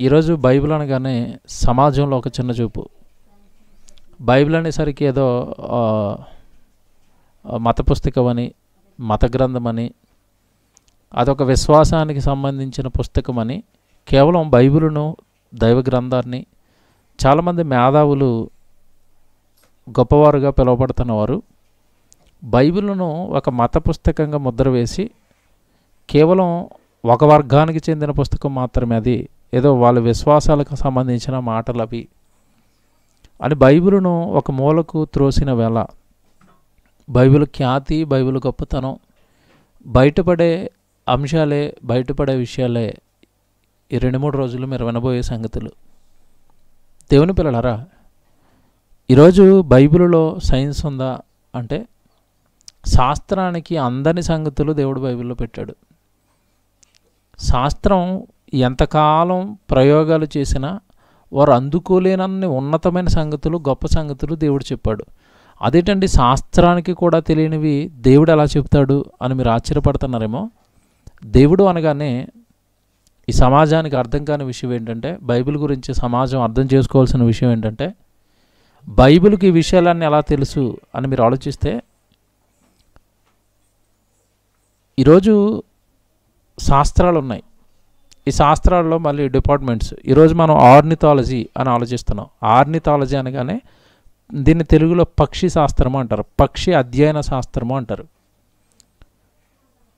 ఈరోజు బైబిల్ అనగానే సమాజంలో ఒక చిన్న చూపు. బైబిల్ అనేసరికి ఏదో మత పుస్తకం అని, మత గ్రంథం అని, అదొక విశ్వాసానికి సంబంధించిన పుస్తకం అని, కేవలం బైబిలును దైవ గ్రంథాన్ని చాలామంది మేధావులు గొప్పవారుగా పిలువబడుతున్నవారు బైబిలును ఒక మత పుస్తకంగా ముద్ర వేసి కేవలం ఒక వర్గానికి చెందిన పుస్తకం మాత్రమే, అది ఏదో వాళ్ళ విశ్వాసాలకు సంబంధించిన మాటలు అవి అని బైబిలును ఒక మూలకు త్రోసిన వేళ బైబిల్ ఖ్యాతి, బైబిల్ గొప్పతనం, బయటపడే అంశాలే, బయటపడే విషయాలే ఈ 2-3 రోజులు మీరు వినబోయే సంగతులు. దేవుని పిల్లలారా, ఈరోజు బైబిల్లో సైన్స్ ఉందా అంటే శాస్త్రానికి అందని సంగతులు దేవుడు బైబిల్లో పెట్టాడు. శాస్త్రం ఎంతకాలం ప్రయోగాలు చేసినా వారు అందుకోలేనన్ని ఉన్నతమైన సంగతులు, గొప్ప సంగతులు దేవుడు చెప్పాడు. అదేంటండి, శాస్త్రానికి కూడా తెలియనివి దేవుడు ఎలా చెప్తాడు అని మీరు ఆశ్చర్యపడుతున్నారేమో. దేవుడు అనగానే ఈ సమాజానికి అర్థం కాని విషయం ఏంటంటే, బైబిల్ గురించి సమాజం అర్థం చేసుకోవాల్సిన విషయం ఏంటంటే, బైబిల్కి ఈ విషయాలన్నీ ఎలా తెలుసు అని మీరు ఆలోచిస్తే, ఈరోజు శాస్త్రాలు ఉన్నాయి. ఈ శాస్త్రాల్లో మళ్ళీ డిపార్ట్మెంట్స్. ఈరోజు మనం ఆర్నిథాలజీ అని ఆలోచిస్తున్నాం. ఆర్నిథాలజీ అనగానే దీన్ని తెలుగులో పక్షి శాస్త్రము అంటారు, పక్షి అధ్యయన శాస్త్రము అంటారు.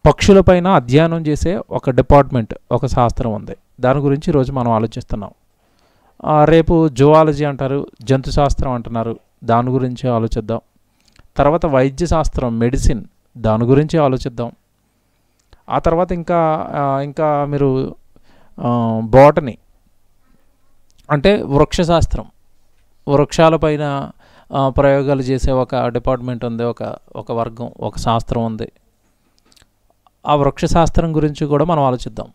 పక్షులపైన అధ్యయనం చేసే ఒక డిపార్ట్మెంట్, ఒక శాస్త్రం ఉంది. దాని గురించి ఈరోజు మనం ఆలోచిస్తున్నాం. రేపు జువాలజీ అంటారు, జంతు శాస్త్రం అంటున్నారు, దాని గురించి ఆలోచిద్దాం. తర్వాత వైద్య శాస్త్రం, మెడిసిన్, దాని గురించి ఆలోచిద్దాం. ఆ తర్వాత ఇంకా మీరు బోటనీ అంటే వృక్షశాస్త్రం, వృక్షాలపైన ప్రయోగాలు చేసే ఒక డిపార్ట్మెంట్ ఉంది, ఒక వర్గం, ఒక శాస్త్రం ఉంది. ఆ వృక్షశాస్త్రం గురించి కూడా మనం ఆలోచిద్దాం.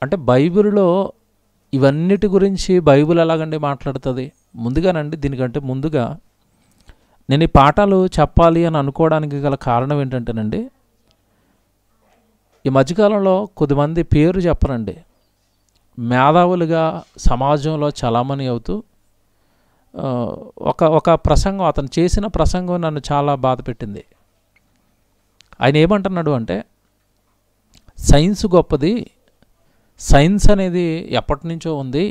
అంటే బైబిల్లో ఇవన్నిటి గురించి బైబిల్ ఎలాగండి మాట్లాడుతుంది? ముందుగానండి, దీనికంటే ముందుగా నేను ఈ పాఠాలు చెప్పాలి అని అనుకోవడానికి గల కారణం ఏంటంటేనండి, ఈ మధ్యకాలంలో కొద్దిమంది పేరు చెప్పరండి, మేధావులుగా సమాజంలో చలామణి అవుతూ ఒక ప్రసంగం, అతను చేసిన ప్రసంగం నన్ను చాలా బాధ పెట్టింది. ఆయన ఏమంటున్నాడు అంటే, సైన్స్ గొప్పది, సైన్స్ అనేది ఎప్పటి నుంచో ఉంది,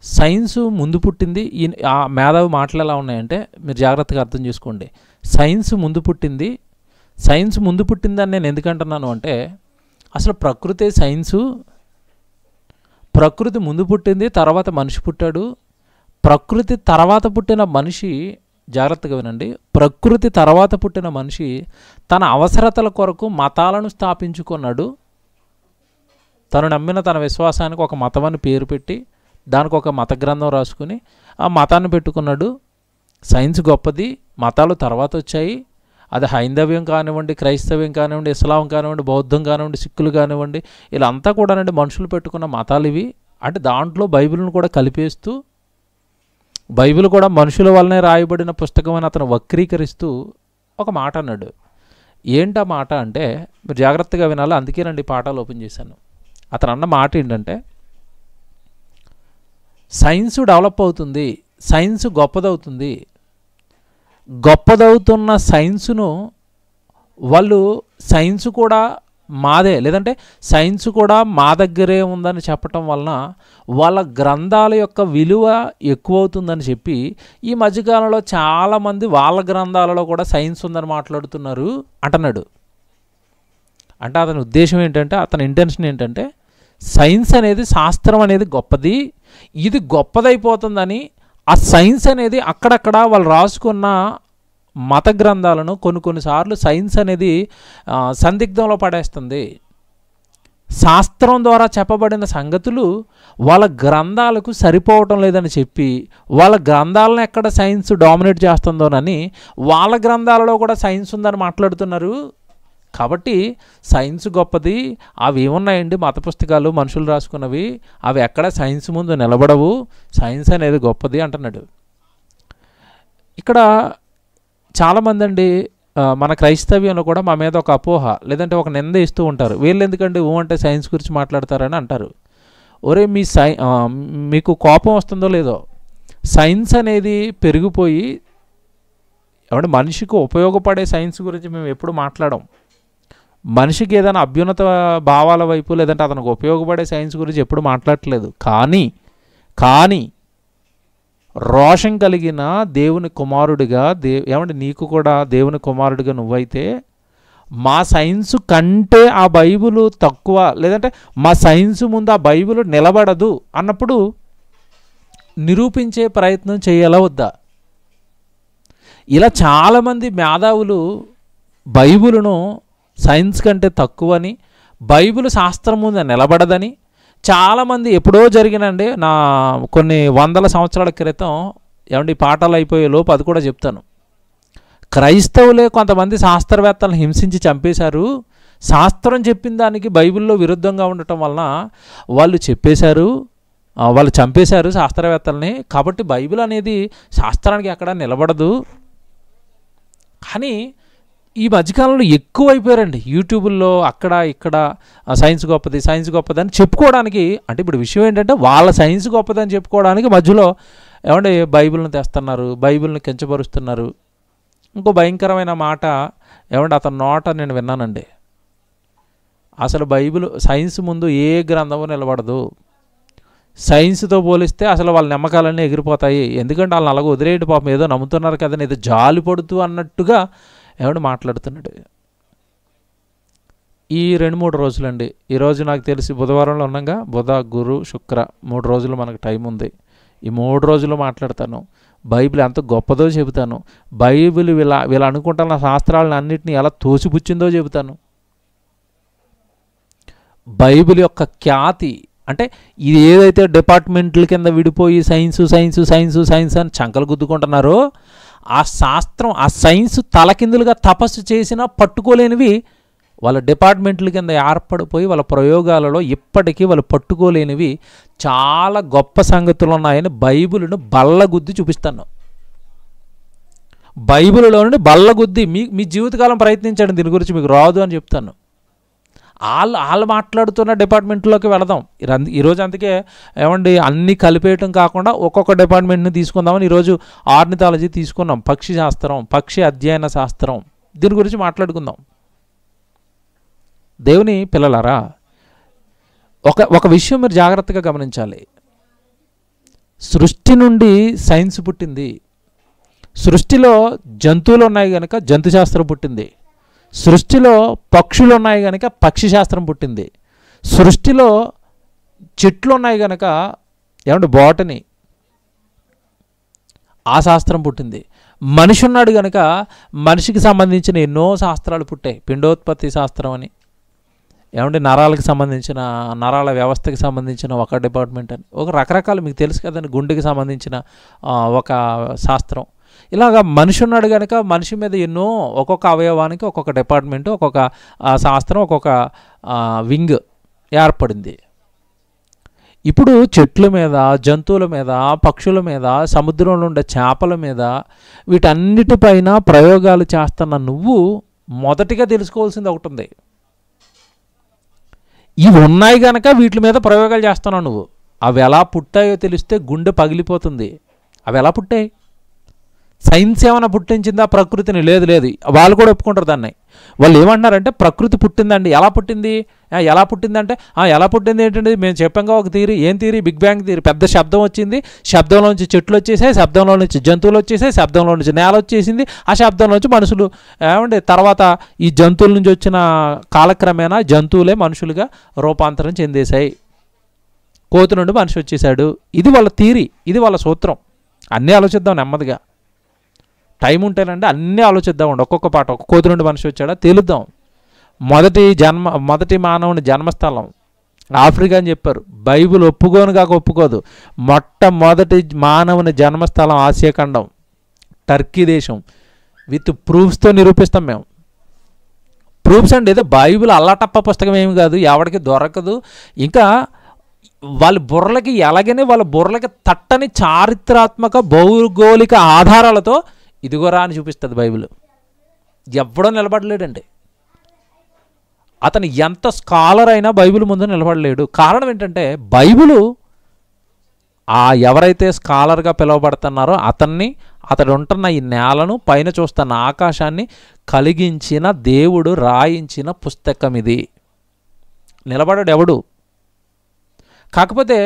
సైన్సు ముందు పుట్టింది. ఆ మేధావి మాటలు ఎలా ఉన్నాయంటే మీరు జాగ్రత్తగా అర్థం చేసుకోండి. సైన్స్ ముందు పుట్టింది, సైన్స్ ముందు పుట్టిందని నేను ఎందుకంటున్నాను అంటే, అసలు ప్రకృతే సైన్సు, ప్రకృతి ముందు పుట్టింది, తర్వాత మనిషి పుట్టాడు. ప్రకృతి తర్వాత పుట్టిన మనిషి, జాగ్రత్తగా వినండి, ప్రకృతి తర్వాత పుట్టిన మనిషి తన అవసరతల కొరకు మతాలను స్థాపించుకున్నాడు. తను నమ్మిన తన విశ్వాసానికి ఒక మతం అని పేరు పెట్టి దానికి ఒక మత గ్రంథం రాసుకుని ఆ మతాన్ని పెట్టుకున్నాడు. సైన్స్ గొప్పది, మతాలు తర్వాత వచ్చాయి. అది హైందవ్యం కానివ్వండి, క్రైస్తవ్యం కానివ్వండి, ఇస్లాం కానివ్వండి, బౌద్ధం కానివ్వండి, సిక్కులు కానివ్వండి, వీళ్ళంతా కూడానండి మనుషులు పెట్టుకున్న మతాలు ఇవి. అంటే దాంట్లో బైబిల్ను కూడా కలిపేస్తూ, బైబిల్ కూడా మనుషుల వల్లనే రాయబడిన పుస్తకం అని అతను వక్రీకరిస్తూ ఒక మాట అన్నాడు. ఏంటా మాట అంటే మీరు జాగ్రత్తగా వినాలి, అందుకేనండి పాఠాలు ఓపెన్ చేశాను. అతను అన్న మాట ఏంటంటే, సైన్స్ డెవలప్ అవుతుంది, సైన్స్ గొప్పదవుతుంది, గొప్పదవుతున్న సైన్సును వాళ్ళు సైన్స్ కూడా మాదే, లేదంటే సైన్స్ కూడా మా దగ్గరే ఉందని చెప్పటం వలన వాళ్ళ గ్రంథాల యొక్క విలువ ఎక్కువ అవుతుందని చెప్పి ఈ మధ్యకాలంలో చాలామంది వాళ్ళ గ్రంథాలలో కూడా సైన్స్ ఉందని మాట్లాడుతున్నారు అంటున్నాడు. అంటే అతని ఉద్దేశం ఏంటంటే, అతని ఇంటెన్షన్ ఏంటంటే, సైన్స్ అనేది, శాస్త్రం అనేది గొప్పది, ఇది గొప్పదైపోతుందని ఆ సైన్స్ అనేది అక్కడక్కడ వాళ్ళు రాసుకున్న మత గ్రంథాలను కొన్నిసార్లు సైన్స్ అనేది సందిగ్ధంలో పడేస్తుంది. శాస్త్రం ద్వారా చెప్పబడిన సంగతులు వాళ్ళ గ్రంథాలకు సరిపోవటం లేదని చెప్పి వాళ్ళ గ్రంథాలను ఎక్కడ సైన్స్ డామినేట్ చేస్తుందోనని వాళ్ళ గ్రంథాలలో కూడా సైన్స్ ఉందని మాట్లాడుతున్నారు. కాబట్టి సైన్స్ గొప్పది, అవి ఏమున్నాయండి మత పుస్తకాలు మనుషులు రాసుకున్నవి, అవి ఎక్కడ సైన్స్ ముందు నిలబడవు, సైన్స్ అనేది గొప్పది అంటున్నాడు. ఇక్కడ చాలామంది అండి మన క్రైస్తవ్యంలో కూడా మా మీద ఒక అపోహ లేదంటే ఒక నింద ఇస్తూ ఉంటారు. వీళ్ళు ఎందుకంటే అంటే సైన్స్ గురించి మాట్లాడతారని అంటారు. ఒరే మీకు కోపం వస్తుందో లేదో, సైన్స్ అనేది పెరిగిపోయి ఏమంటే మనిషికి ఉపయోగపడే సైన్స్ గురించి మేము ఎప్పుడు మాట్లాడం. మనిషికి ఏదైనా అభ్యున్నత భావాల వైపు లేదంటే అతనికి ఉపయోగపడే సైన్స్ గురించి ఎప్పుడు మాట్లాడట్లేదు. కానీ రోషం కలిగిన దేవుని కుమారుడిగా ఏమంటే నీకు కూడా దేవుని కుమారుడిగా నువ్వైతే మా సైన్స్ కంటే ఆ బైబిల్ తక్కువ, లేదంటే మా సైన్స్ ముందు ఆ బైబిల్ నిలబడదు అన్నప్పుడు నిరూపించే ప్రయత్నం చేయాలా వద్దా? ఇలా చాలామంది మేధావులు బైబిలును సైన్స్ కంటే తక్కువని, బైబిల్ శాస్త్రం ముందు నిలబడదని చాలామంది ఎప్పుడో జరిగినండి నా కొన్ని వందల సంవత్సరాల క్రితం ఏమంటే పాఠాలు అయిపోయే లోపు అది కూడా చెప్తాను. క్రైస్తవులే కొంతమంది శాస్త్రవేత్తలను హింసించి చంపేశారు. శాస్త్రం చెప్పిన దానికి బైబిల్లో విరుద్ధంగా ఉండటం వలన వాళ్ళు వాళ్ళు చంపేశారు శాస్త్రవేత్తల్ని. కాబట్టి బైబిల్ అనేది శాస్త్రానికి ఎక్కడా నిలబడదు. కానీ ఈ మధ్యకాలంలో ఎక్కువైపోయారండి. యూట్యూబుల్లో అక్కడ ఇక్కడ సైన్స్ గొప్పది అని చెప్పుకోవడానికి. అంటే ఇప్పుడు విషయం ఏంటంటే వాళ్ళ సైన్స్ గొప్పదని చెప్పుకోవడానికి మధ్యలో ఏమంటే బైబిల్ని తెస్తున్నారు, బైబిల్ని కించపరుస్తున్నారు. ఇంకో భయంకరమైన మాట ఏమంటే అతని నోట నేను విన్నానండి, అసలు బైబిల్ సైన్స్ ముందు ఏ గ్రంథము నిలబడదు, సైన్స్తో పోలిస్తే అసలు వాళ్ళ నమ్మకాలన్నీ ఎగిరిపోతాయి, ఎందుకంటే వాళ్ళని అలాగ వదిలేయడం పాపం ఏదో నమ్ముతున్నారు కదా, ఏదో జాలి పడుతూ అన్నట్టుగా ఏమంటే మాట్లాడుతున్నాడు. ఈ 2-3 రోజులండి. ఈరోజు నాకు తెలిసి బుధవారంలో ఉన్నాగా, బుధ గురు శుక్ర 3 రోజులు మనకు టైం ఉంది. ఈ 3 రోజులు మాట్లాడతాను, బైబిల్ ఎంత గొప్పదో చెబుతాను, బైబిల్ వీళ్ళ అనుకుంటున్న శాస్త్రాలను అన్నింటినీ ఎలా తోసిపుచ్చిందో చెబుతాను. బైబిల్ యొక్క ఖ్యాతి అంటే ఇది ఏదైతే డిపార్ట్మెంట్ల కింద విడిపోయి సైన్స్ అని చంకలు గుద్దుకుంటున్నారో ఆ శాస్త్రం ఆ సైన్స్ తలకిందులుగా తపస్సు చేసినా పట్టుకోలేనివి వాళ్ళ డిపార్ట్మెంట్ల కింద ఏర్పడిపోయి వాళ్ళ ప్రయోగాలలో ఇప్పటికీ వాళ్ళు పట్టుకోలేనివి చాలా గొప్ప సంగతులు ఉన్నాయని బైబిల్ను బల్లగుద్ది చూపిస్తాను. బైబిల్లోని బల్లగుద్ది మీ జీవితకాలం ప్రయత్నించండి, దీని గురించి మీకు రాదు అని చెప్తాను. వాళ్ళు మాట్లాడుతున్న డిపార్ట్మెంట్లోకి వెళదాం ఈరోజు. అందుకే ఏమండి అన్నీ కలిపేయటం కాకుండా ఒక్కొక్క డిపార్ట్మెంట్ని తీసుకుందామని ఈరోజు ఆర్నిథాలజీ తీసుకున్నాం, పక్షి శాస్త్రం, పక్షి అధ్యయన శాస్త్రం, దీని గురించి మాట్లాడుకుందాం. దేవుని పిల్లలారా, ఒక విషయం మీరు జాగ్రత్తగా గమనించాలి. సృష్టి నుండి సైన్స్ పుట్టింది, సృష్టిలో జంతువులు ఉన్నాయి కనుక జంతుశాస్త్రం పుట్టింది, సృష్టిలో పక్షులు ఉన్నాయి కనుక పక్షి శాస్త్రం పుట్టింది, సృష్టిలో చెట్లు ఉన్నాయి కనుక ఏమంటే బోటనీ ఆ శాస్త్రం పుట్టింది, మనిషి ఉన్నాడు కనుక మనిషికి సంబంధించిన ఎన్నో శాస్త్రాలు పుట్టాయి. పిండోత్పత్తి శాస్త్రం అని ఏమంటే నరాలకు సంబంధించిన నరాల వ్యవస్థకి సంబంధించిన ఒక డిపార్ట్మెంట్ అని ఒక రకరకాలు మీకు తెలుసు కదండి, గుండెకి సంబంధించిన ఒక శాస్త్రం. ఇలాగ మనిషి ఉన్నాడు కనుక మనిషి మీద ఎన్నో ఒక్కొక్క అవయవానికి ఒక్కొక్క డిపార్ట్మెంటు ఒక్కొక్క శాస్త్రం ఒక్కొక్క వింగ్ ఏర్పడింది. ఇప్పుడు చెట్ల మీద, జంతువుల మీద, పక్షుల మీద, సముద్రంలో ఉండే చేపల మీద వీటన్నిటిపైన ప్రయోగాలు చేస్తున్న నువ్వు మొదటిగా తెలుసుకోవాల్సింది ఒకటి ఉంది. ఇవి ఉన్నాయి కనుక వీటి మీద ప్రయోగాలు చేస్తున్నావు నువ్వు. అవి ఎలా పుట్టాయో తెలిస్తే గుండె పగిలిపోతుంది. అవి ఎలా పుట్టాయి? సైన్స్ ఏమైనా పుట్టించిందా ప్రకృతిని? లేదు. వాళ్ళు కూడా ఒప్పుకుంటారు దాన్ని. వాళ్ళు ఏమంటున్నారంటే ప్రకృతి పుట్టిందండి. ఎలా పుట్టింది ఎలా పుట్టింది ఏంటంటే మేము చెప్పాంగా ఒక థియరీ. ఏం థియరీ? Big bang theory. పెద్ద శబ్దం వచ్చింది, శబ్దంలో నుంచి చెట్లు వచ్చేసాయి, శబ్దంలో నుంచి జంతువులు వచ్చేసాయి, శబ్దంలో నుంచి నేల వచ్చేసింది, ఆ శబ్దంలో నుంచి మనుషులు ఏమంటే తర్వాత ఈ జంతువుల నుంచి వచ్చిన కాలక్రమేణా జంతువులే మనుషులుగా రూపాంతరం చెందేశాయి, కోతి నుండి మనిషి వచ్చేసాడు. ఇది వాళ్ళ థియరీ, ఇది వాళ్ళ సూత్రం. అన్నీ ఆలోచిద్దాం నెమ్మదిగా, టైం ఉంటేనండి అన్నీ ఆలోచిద్దామండి. ఒక్కొక్క పాట, ఒక కోతి నుండి మనిషి వచ్చాడా తేలుద్దాం. మొదటి మానవుని జన్మస్థలం ఆఫ్రికా అని చెప్పారు. బైబిల్ ఒప్పుకోదు. మొట్టమొదటి మానవుని జన్మస్థలం ఆసియా ఖండం, టర్కీ దేశం. విత్ ప్రూఫ్స్తో నిరూపిస్తాం మేము. ప్రూఫ్స్ అండి. ఏదో బైబిల్ అల్లాటప్ప పుస్తకం ఏమి కాదు, ఎవరికి దొరకదు. ఇంకా వాళ్ళ బుర్రలకి ఎలాగనే వాళ్ళ బుర్రలకి తట్టని చారిత్రాత్మక భౌగోళిక ఆధారాలతో ఇదిగోరా అని చూపిస్తుంది బైబిల్. ఎవ్వడో నిలబడలేడండి. అతను ఎంత స్కాలర్ అయినా బైబిల్ ముందు నిలబడలేడు. కారణం ఏంటంటే బైబిలు ఎవరైతే స్కాలర్గా పిలువబడుతున్నారో అతడు ఉంటున్న ఈ నేలను, పైన చూస్తున్న ఆకాశాన్ని కలిగించిన దేవుడు రాయించిన పుస్తకం ఇది. నిలబడడు ఎవడు. కాకపోతే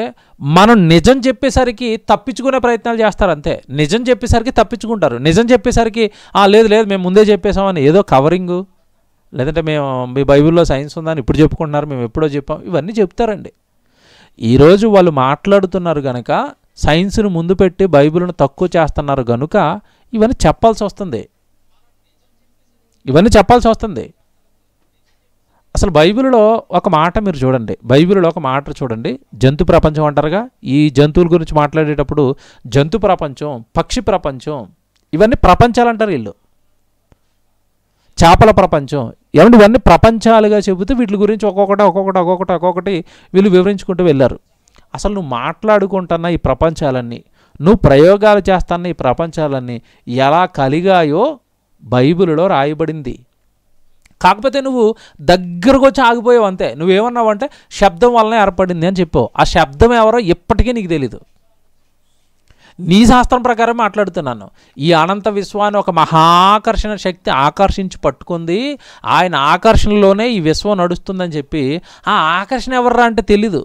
మనం నిజం చెప్పేసరికి తప్పించుకునే ప్రయత్నాలు చేస్తారు అంతే. నిజం చెప్పేసరికి తప్పించుకుంటారు. నిజం చెప్పేసరికి లేదు మేము ముందే చెప్పేసామని ఏదో కవరింగు, లేదంటే మేము మీ బైబిల్లో సైన్స్ ఉందని ఇప్పుడు చెప్పుకుంటున్నారు, మేము ఎప్పుడో చెప్పాం, ఇవన్నీ చెప్తారండి. ఈరోజు వాళ్ళు మాట్లాడుతున్నారు కనుక, సైన్స్ను ముందు పెట్టి బైబిల్ను తక్కువ చేస్తున్నారు కనుక ఇవన్నీ చెప్పాల్సి వస్తుంది. అసలు బైబిల్లో ఒక మాట మీరు చూడండి, జంతు ప్రపంచం అంటారుగా. ఈ జంతువుల గురించి మాట్లాడేటప్పుడు జంతు ప్రపంచం, పక్షి ప్రపంచం, ఇవన్నీ ప్రపంచాలు అంటారు వీళ్ళు. చేపల ప్రపంచం, ఇవన్నీ ప్రపంచాలుగా చెబుతూ వీటి గురించి ఒక్కొక్కటి వీళ్ళు వివరించుకుంటూ వెళ్ళారు. అసలు నువ్వు మాట్లాడుకుంటున్న ఈ ప్రపంచాలన్నీ, నువ్వు ప్రయోగాలు చేస్తున్న ఈ ప్రపంచాలన్నీ ఎలా కలిగాయో బైబిల్లో రాయబడింది. కాకపోతే నువ్వు దగ్గరకు వచ్చి ఆగిపోయావు అంతే. నువ్వేమన్నావు అంటే శబ్దం వల్లనే ఏర్పడింది అని చెప్పావు. ఆ శబ్దం ఎవరో ఎప్పటికీ నీకు తెలీదు. నీ శాస్త్రం ప్రకారం మాట్లాడుతున్నాను. ఈ అనంత విశ్వాన్ని ఒక మహాకర్షణ శక్తి ఆకర్షించి పట్టుకుంది, ఆయన ఆకర్షణలోనే ఈ విశ్వం నడుస్తుందని చెప్పి, ఆ ఆకర్షణ ఎవర్రా అంటే తెలీదు.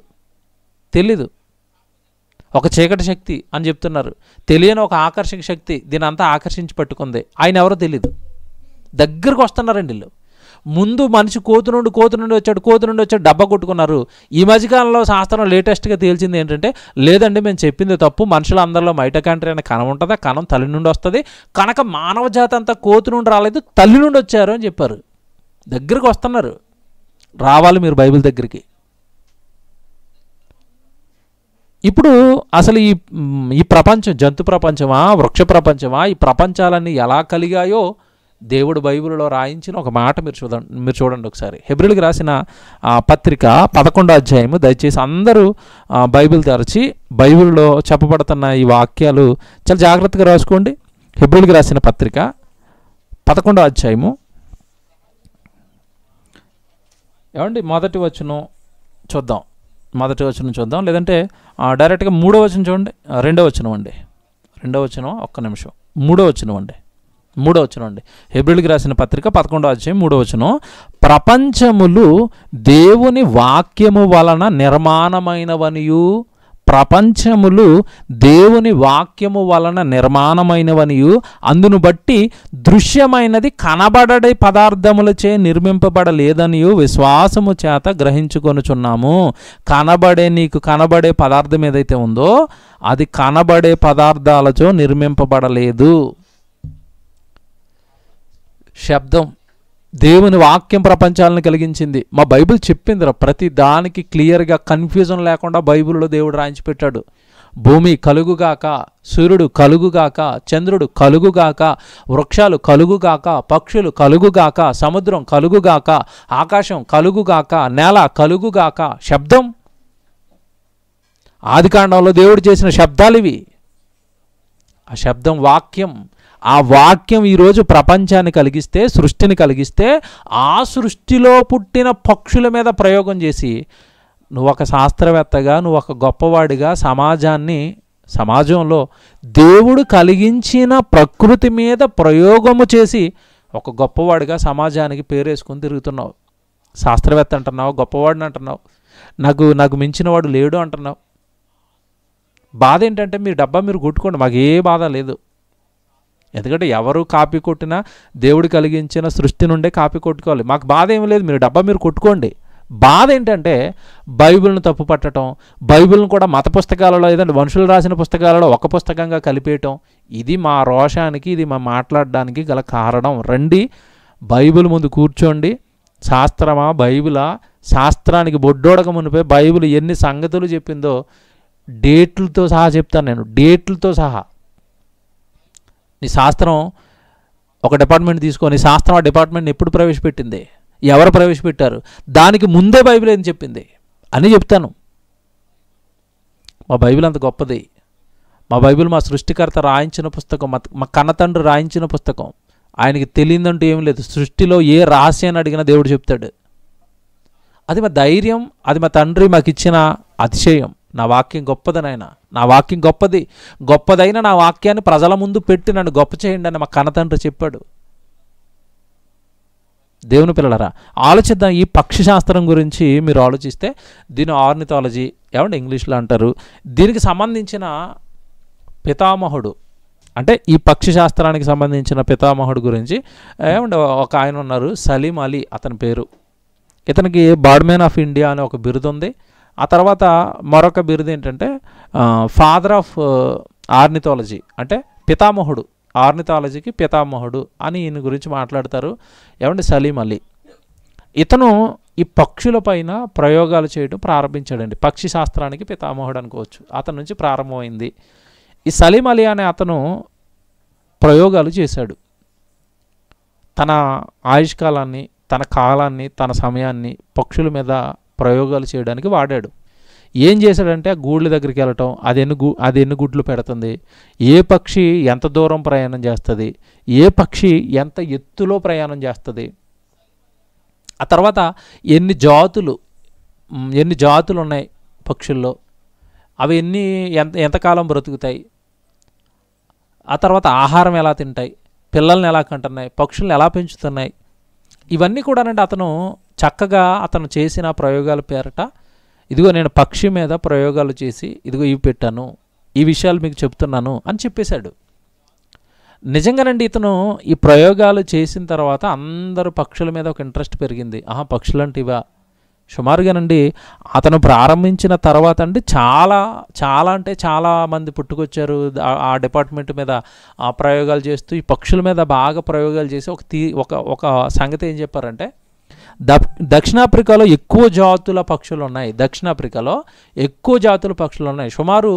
ఒక చీకటి శక్తి అని చెప్తున్నారు. తెలియని ఒక ఆకర్షక శక్తి దీని అంతా ఆకర్షించి పట్టుకుంది. ఆయన ఎవరో తెలీదు. దగ్గరకు వస్తున్నారండి వీళ్ళు. ముందు మనిషి కోతు నుండి వచ్చాడు డబ్బా కొట్టుకున్నారు. ఈ మధ్యకాలంలో శాస్త్రం లేటెస్ట్గా తేల్చింది ఏంటంటే, లేదండి మేము చెప్పింది తప్పు, మనుషులందరిలో మైటోకాండ్రియా అనే కణం ఉంటుంది, కణం తల్లి నుండి వస్తుంది కనుక మానవ జాతి అంతా కోతు నుండి రాలేదు, తల్లి నుండి వచ్చారు అని చెప్పారు. దగ్గరికి వస్తున్నారు. రావాలి మీరు బైబిల్ దగ్గరికి. ఇప్పుడు అసలు ఈ ప్రపంచం జంతు ప్రపంచమా, వృక్ష ప్రపంచమా, ఈ ప్రపంచాలన్నీ ఎలా కలిగాయో దేవుడు బైబిల్లో రాయించిన ఒక మాట మీరు చూడండి ఒకసారి. హెబ్రీయులకు రాసిన పత్రిక 11వ అధ్యాయము. దయచేసి అందరూ బైబిల్ తెరచి బైబిల్లో చెప్పబడుతున్న ఈ వాక్యాలు చాలా జాగ్రత్తగా రాసుకోండి. హెబ్రీయులకు రాసిన పత్రిక 11వ అధ్యాయము. మొదటి వచనం చూద్దాం, లేదంటే డైరెక్ట్గా 3వ వచనం చూడండి. 2వ వచనం ఒక్క నిమిషం. 3వ వచనం అండి. హెబ్రీయులకు రాసిన పత్రిక 11వ అధ్యాయం 3వ వచనం. ప్రపంచములు దేవుని వాక్యము వలన నిర్మాణమైనవనియు అందును బట్టి దృశ్యమైనది కనబడే పదార్థములచే నిర్మింపబడలేదనియు విశ్వాసము చేత గ్రహించుకొనుచున్నాము. నీకు కనబడే పదార్థం ఏదైతే ఉందో అది కనబడే పదార్థాలతో నిర్మింపబడలేదు. శబ్దం, దేవుని వాక్యం ప్రపంచాలను కలిగించింది. మా బైబిల్ చెప్పిందిరా, ప్రతి దానికి క్లియర్గా కన్ఫ్యూజన్ లేకుండా బైబిల్లో దేవుడు రాయించి పెట్టాడు. భూమి కలుగుగాక, సూర్యుడు కలుగుగాక, చంద్రుడు కలుగుగాక, వృక్షాలు కలుగుగాక, పక్షులు కలుగుగాక, సముద్రం కలుగుగాక, ఆకాశం కలుగుగాక, నేల కలుగుగాక. శబ్దం, ఆదికాండంలో దేవుడు చేసిన శబ్దాలు ఇవి. ఆ శబ్దం వాక్యం. ఆ వాక్యం ఈరోజు ప్రపంచాన్ని కలిగిస్తే, సృష్టిని కలిగిస్తే, ఆ సృష్టిలో పుట్టిన పక్షుల మీద ప్రయోగం చేసి నువ్వు ఒక శాస్త్రవేత్తగా, నువ్వు ఒక గొప్పవాడిగా సమాజంలో దేవుడు కలిగించిన ప్రకృతి మీద ప్రయోగము చేసి ఒక గొప్పవాడిగా సమాజానికి పేరేసుకొని తిరుగుతున్నావు. శాస్త్రవేత్త అంటున్నావు, గొప్పవాడిని అంటున్నావు, నాకు మించినవాడు లేడు అంటున్నావు. బాధ ఏంటంటే మీ డబ్బా మీరు కొట్టుకోండి, మాకు ఏ బాధ లేదు. ఎందుకంటే ఎవరు కాపీ కొట్టినా దేవుడు కలిగించిన సృష్టి నుండే కాపీ కొట్టుకోవాలి. మాకు బాధ ఏమీ లేదు, మీరు డబ్బా మీరు కొట్టుకోండి. బాధ ఏంటంటే బైబిల్ను తప్పు పట్టడం, బైబిల్ను కూడా మత పుస్తకాలలో ఏదంటే మనుషులు రాసిన పుస్తకాలలో ఒక పుస్తకంగా కలిపేయటం, ఇది మా రోషానికి, ఇది మా మాట్లాడడానికి గల కారణం. రండి బైబిల్ ముందు కూర్చోండి. శాస్త్రమా బైబిలా? శాస్త్రానికి బొడ్డోడక మునిపే బైబిల్ ఎన్ని సంగతులు చెప్పిందో డేట్లతో సహా చెప్తాను నేను, డేట్లతో సహా. నీ శాస్త్రం ఒక డిపార్ట్మెంట్ తీసుకొని, శాస్త్రం ఆ డిపార్ట్మెంట్ని ఎప్పుడు ప్రవేశపెట్టింది, ఎవరు ప్రవేశపెట్టారు, దానికి ముందే బైబిల్ ఏం చెప్పింది అని చెప్తాను. మా బైబిల్ అంత గొప్పది. మా బైబిల్ మా సృష్టికర్త రాయించిన పుస్తకం, మా కన్నతండ్రి రాయించిన పుస్తకం. ఆయనకి తెలియదంటూ ఏం లేదు. సృష్టిలో ఏ రహస్యాన్ని అడిగినా దేవుడు చెప్తాడు. అది మా ధైర్యం, అది మా తండ్రి మాకు ఇచ్చిన అతిశయం. నా వాక్యం గొప్పదనైనా, నా వాక్యం గొప్పదైన నా వాక్యాన్ని ప్రజల ముందు పెట్టి నన్ను గొప్ప చేయండి అని మా కన్నతండ్రి చెప్పాడు. దేవుని పిల్లలరా, ఆలోచిద్దాం. ఈ పక్షి శాస్త్రం గురించి మీరు ఆలోచిస్తే దీని ఆర్నిథాలజీ ఏమంటే ఇంగ్లీష్లో అంటారు. దీనికి సంబంధించిన పితామహుడు, అంటే ఈ పక్షి శాస్త్రానికి సంబంధించిన పితామహుడు గురించి ఏమంటే ఒక ఆయన ఉన్నారు, సలీం అలీ అతని పేరు. ఇతనికి బర్డ్మెన్ ఆఫ్ ఇండియా అనే ఒక బిరుదు ఉంది. ఆ తర్వాత మరొక బిరుదు ఏంటంటే ఫాదర్ ఆఫ్ ఆర్నిథాలజీ, అంటే పితామహుడు, ఆర్నిథాలజీకి పితామహుడు అని ఈయన గురించి మాట్లాడతారు. ఏమంటే సలీం అలీ. ఇతను ఈ పక్షుల పైన ప్రయోగాలు చేయడం ప్రారంభించాడండి. పక్షి శాస్త్రానికి పితామహుడు అనుకోవచ్చు. అతని నుంచి ప్రారంభమైంది. ఈ సలీం అలీ అనే అతను ప్రయోగాలు చేశాడు. తన ఆయుష్కాలాన్ని, తన కాలాన్ని, తన సమయాన్ని పక్షుల మీద ప్రయోగాలు చేయడానికి వాడాడు. ఏం చేశాడంటే గూళ్ళ దగ్గరికి వెళ్ళటం, అది ఎన్ని గుడ్లు పెడుతుంది, ఏ పక్షి ఎంత దూరం ప్రయాణం చేస్తుంది, ఏ పక్షి ఎంత ఎత్తులో ప్రయాణం చేస్తుంది, ఆ తర్వాత ఎన్ని జాతులు ఉన్నాయి పక్షుల్లో, అవి ఎంతకాలం బ్రతుకుతాయి, ఆ తర్వాత ఆహారం ఎలా తింటాయి, పిల్లల్ని ఎలా కంటున్నాయి, పక్షులను ఎలా పెంచుతున్నాయి, ఇవన్నీ కూడానండి అతను చక్కగా అతను చేసిన ప్రయోగాల పేరట ఇదిగో నేను పక్షి మీద ప్రయోగాలు చేసి ఇదిగో ఇవి పెట్టాను, ఈ విషయాలు మీకు చెప్తున్నాను అని చెప్పేశాడు. నిజంగానండి ఇతను ఈ ప్రయోగాలు చేసిన తర్వాత అందరూ పక్షుల మీద ఒక ఇంట్రెస్ట్ పెరిగింది. పక్షులు అంటే ఇవా. సుమారుగానండి అతను ప్రారంభించిన తర్వాత అండి చాలా మంది పుట్టుకొచ్చారు ఆ డిపార్ట్మెంట్ మీద ఆ ప్రయోగాలు చేస్తూ. ఈ పక్షుల మీద బాగా ప్రయోగాలు చేసి ఒక సంగతి ఏం చెప్పారంటే, దక్షిణాఫ్రికాలో ఎక్కువ జాతుల పక్షులు ఉన్నాయి. సుమారు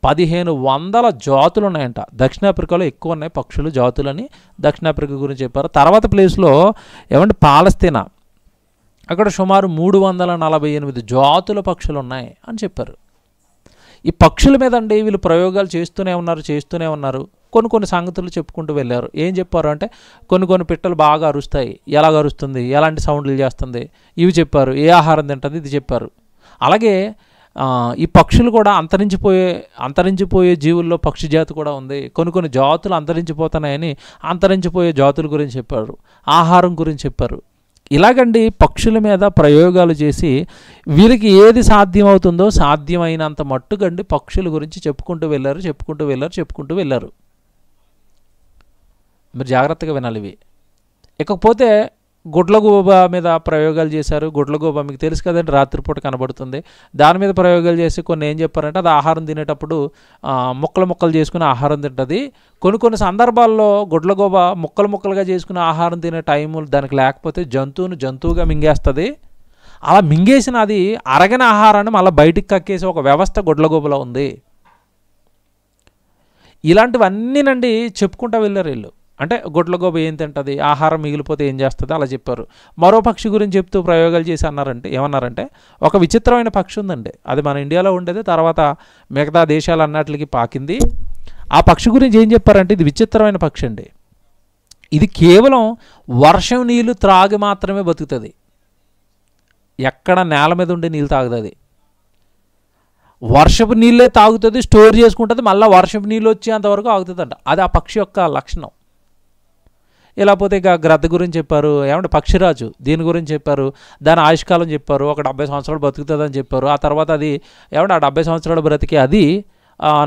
1500 జాతులు ఉన్నాయంట. దక్షిణాఫ్రికాలో ఎక్కువ ఉన్నాయి పక్షులు జాతులని దక్షిణాఫ్రికా గురించి చెప్పారు. తర్వాత ప్లేస్లో ఏమంటే పాలస్తీనా, అక్కడ సుమారు 348 జాతుల పక్షులు ఉన్నాయి అని చెప్పారు. ఈ పక్షుల మీద అండి వీళ్ళు ప్రయోగాలు చేస్తూనే ఉన్నారు. కొన్ని సంగతులు చెప్పుకుంటూ వెళ్ళారు. ఏం చెప్పారు అంటే, కొన్ని పిట్టలు బాగా అరుస్తాయి, ఎలాగ అరుస్తుంది, ఎలాంటి సౌండ్లు చేస్తుంది, ఇవి చెప్పారు. ఏ ఆహారం తింటుంది ఇది చెప్పారు. అలాగే ఈ పక్షులు కూడా అంతరించిపోయే జీవుల్లో పక్షి జాతి కూడా ఉంది. కొన్ని జాతులు అంతరించిపోతున్నాయని అంతరించిపోయే జాతుల గురించి చెప్పారు. ఆహారం గురించి చెప్పారు. ఇలాగండి పక్షుల మీద ప్రయోగాలు చేసి వీరికి ఏది సాధ్యమవుతుందో సాధ్యమైనంత మట్టుకండి పక్షుల గురించి చెప్పుకుంటూ వెళ్ళారు. మీరు జాగ్రత్తగా వినాలి ఇవి. ఇకపోతే గుడ్లగూబ మీద ప్రయోగాలు చేశారు. గుడ్లగూబ మీకు తెలుసు కదండి, రాత్రిపూట కనబడుతుంది. దాని మీద ప్రయోగాలు చేసి కొన్ని ఏం చెప్పారంటే, అది ఆహారం తినేటప్పుడు ముక్కలు చేసుకుని ఆహారం తింటుంది. కొన్ని సందర్భాల్లో గుడ్లగూబ ముక్కలుగా చేసుకుని ఆహారం తినే టైములు దానికి లేకపోతే జంతువుగా మింగేస్తుంది. అలా మింగేసిన అది అరగిన ఆహారాన్ని మళ్ళీ బయటికి కక్కేసి ఒక వ్యవస్థ గుడ్లగూబలో ఉంది. ఇలాంటివన్నీనండి చెప్పుకుంటూ వెళ్ళారు వీళ్ళు. అంటే గుడ్లగూబ ఏం తింటుంది, ఆహారం మిగిలిపోతే ఏం చేస్తుంది అలా చెప్పారు. మరో పక్షి గురించి చెప్తూ ప్రయోగాలు చేసి ఏమన్నారంటే ఒక విచిత్రమైన పక్షి ఉందండి. అది మన ఇండియాలో ఉండేది, తర్వాత మిగతా దేశాలు అన్నట్లకి పాకింది. ఆ పక్షి గురించి ఏం చెప్పారంటే, ఇది విచిత్రమైన పక్షి అండి. ఇది కేవలం వర్షం నీళ్ళు త్రాగి మాత్రమే బతుకుతుంది. ఎక్కడ నేల మీద ఉండే నీళ్ళు తాగుతుంది. వర్షపు నీళ్ళే తాగుతుంది, స్టోర్ చేసుకుంటుంది, మళ్ళీ వర్షపు నీళ్ళు వచ్చేంతవరకు ఆగుతుందంట. అది ఆ పక్షి యొక్క లక్షణం. ఇలా పోతే ఇక గ్రద్ద గురించి చెప్పారు. ఏమంటే పక్షిరాజు, దీని గురించి చెప్పారు. దాని ఆయుష్కాలం చెప్పారు. ఒక 70 సంవత్సరాలు బతుకుతుందని చెప్పారు. ఆ తర్వాత అది ఏమంటే ఆ 70 సంవత్సరాలు బ్రతికి అది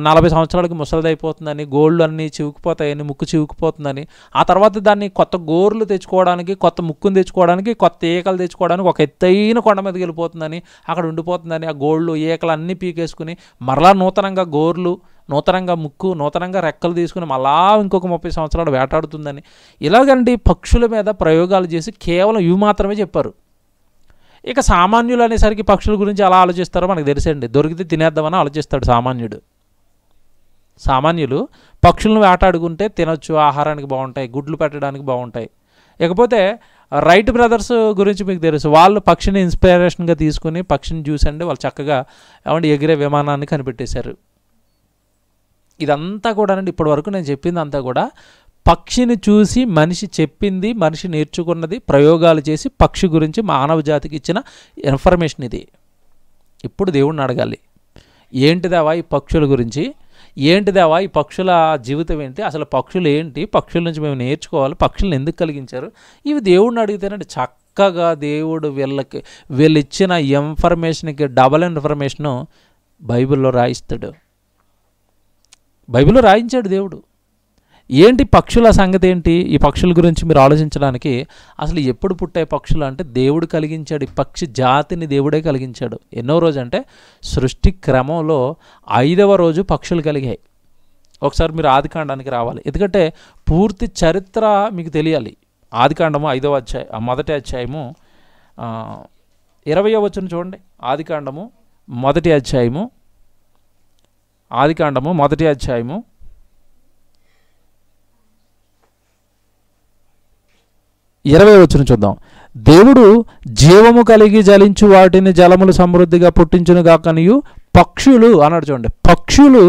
40 సంవత్సరాలకి ముసలిదైపోతుందని, గోళ్ళు అన్నీ చివుకుపోతాయని, ముక్కు చివుకుపోతుందని, ఆ తర్వాత దాన్ని కొత్త గోర్లు తెచ్చుకోవడానికి, కొత్త ముక్కును తెచ్చుకోవడానికి, కొత్త ఈకలు తెచ్చుకోవడానికి ఒక ఎత్తైన కొండ మీదకి వెళ్ళిపోతుందని, అక్కడ ఉండిపోతుందని, ఆ గోళ్ళు ఈకలు అన్నీ పీకేసుకుని మరలా నూతనంగా గోర్లు, నూతనంగా ముక్కు, నూతనంగా రెక్కలు తీసుకుని మళ్ళా ఇంకొక 30 సంవత్సరాలు వేటాడుతుందని, ఇలాగండి పక్షుల మీద ప్రయోగాలు చేసి కేవలం ఇవి మాత్రమే చెప్పారు. ఇక సామాన్యులు అనేసరికి పక్షుల గురించి ఎలా ఆలోచిస్తారో మనకు తెలిసండి. దొరికితే తినేద్దామని ఆలోచిస్తాడు సామాన్యులు. పక్షులను వేటాడుకుంటే తినొచ్చు, ఆహారానికి బాగుంటాయి, గుడ్లు పెట్టడానికి బాగుంటాయి. ఇకపోతే రైట్ బ్రదర్స్ గురించి మీకు తెలుసు. వాళ్ళు పక్షిని ఇన్స్పిరేషన్గా తీసుకుని పక్షిని చూసండి వాళ్ళు చక్కగా ఏమంటే ఎగిరే విమానాన్ని కనిపెట్టేశారు. ఇదంతా కూడానండి ఇప్పటి వరకు నేను చెప్పింది అంతా కూడా పక్షిని చూసి మనిషి చెప్పింది, మనిషి నేర్చుకున్నది, ప్రయోగాలు చేసి పక్షి గురించి మానవ జాతికి ఇచ్చిన ఇన్ఫర్మేషన్ ఇది. ఇప్పుడు దేవుడిని అడగాలి, ఏంటిదేవా ఈ పక్షుల గురించి, ఏంటిదేవా ఈ పక్షుల జీవితం ఏంటి, అసలు పక్షులు ఏంటి, పక్షుల నుంచి మేము నేర్చుకోవాలి, పక్షులను ఎందుకు కలిగించారు, ఇవి దేవుడిని అడిగితేనంటే చక్కగా దేవుడు వీళ్ళు ఇచ్చిన ఇన్ఫర్మేషన్కి డబల్ ఇన్ఫర్మేషను బైబిల్లో రాయిస్తాడు. బైబిల్లో రాయించాడు దేవుడు. ఏంటి పక్షుల సంగతి ఏంటి, ఈ పక్షుల గురించి మీరు ఆలోచించడానికి అసలు ఎప్పుడు పుట్టే పక్షులు అంటే దేవుడు కలిగించాడు. ఈ పక్షి జాతిని దేవుడే కలిగించాడు. ఎన్నో రోజు అంటే సృష్టి క్రమంలో 5వ రోజు పక్షులు కలిగాయి. ఒకసారి మీరు ఆదికాండానికి రావాలి, ఎందుకంటే పూర్తి చరిత్ర మీకు తెలియాలి. ఆదికాండము 5వ అధ్యాయం మొదటి అధ్యాయము 20వ వచనం చూడండి. ఆదికాండము మొదటి అధ్యాయము 20వ వచనం చూద్దాం. దేవుడు జీవము కలిగి జలించు వాటిని జలములు సమృద్ధిగా పుట్టించును గాకనియు పక్షులు అన్నాడు. చూడండి, పక్షులు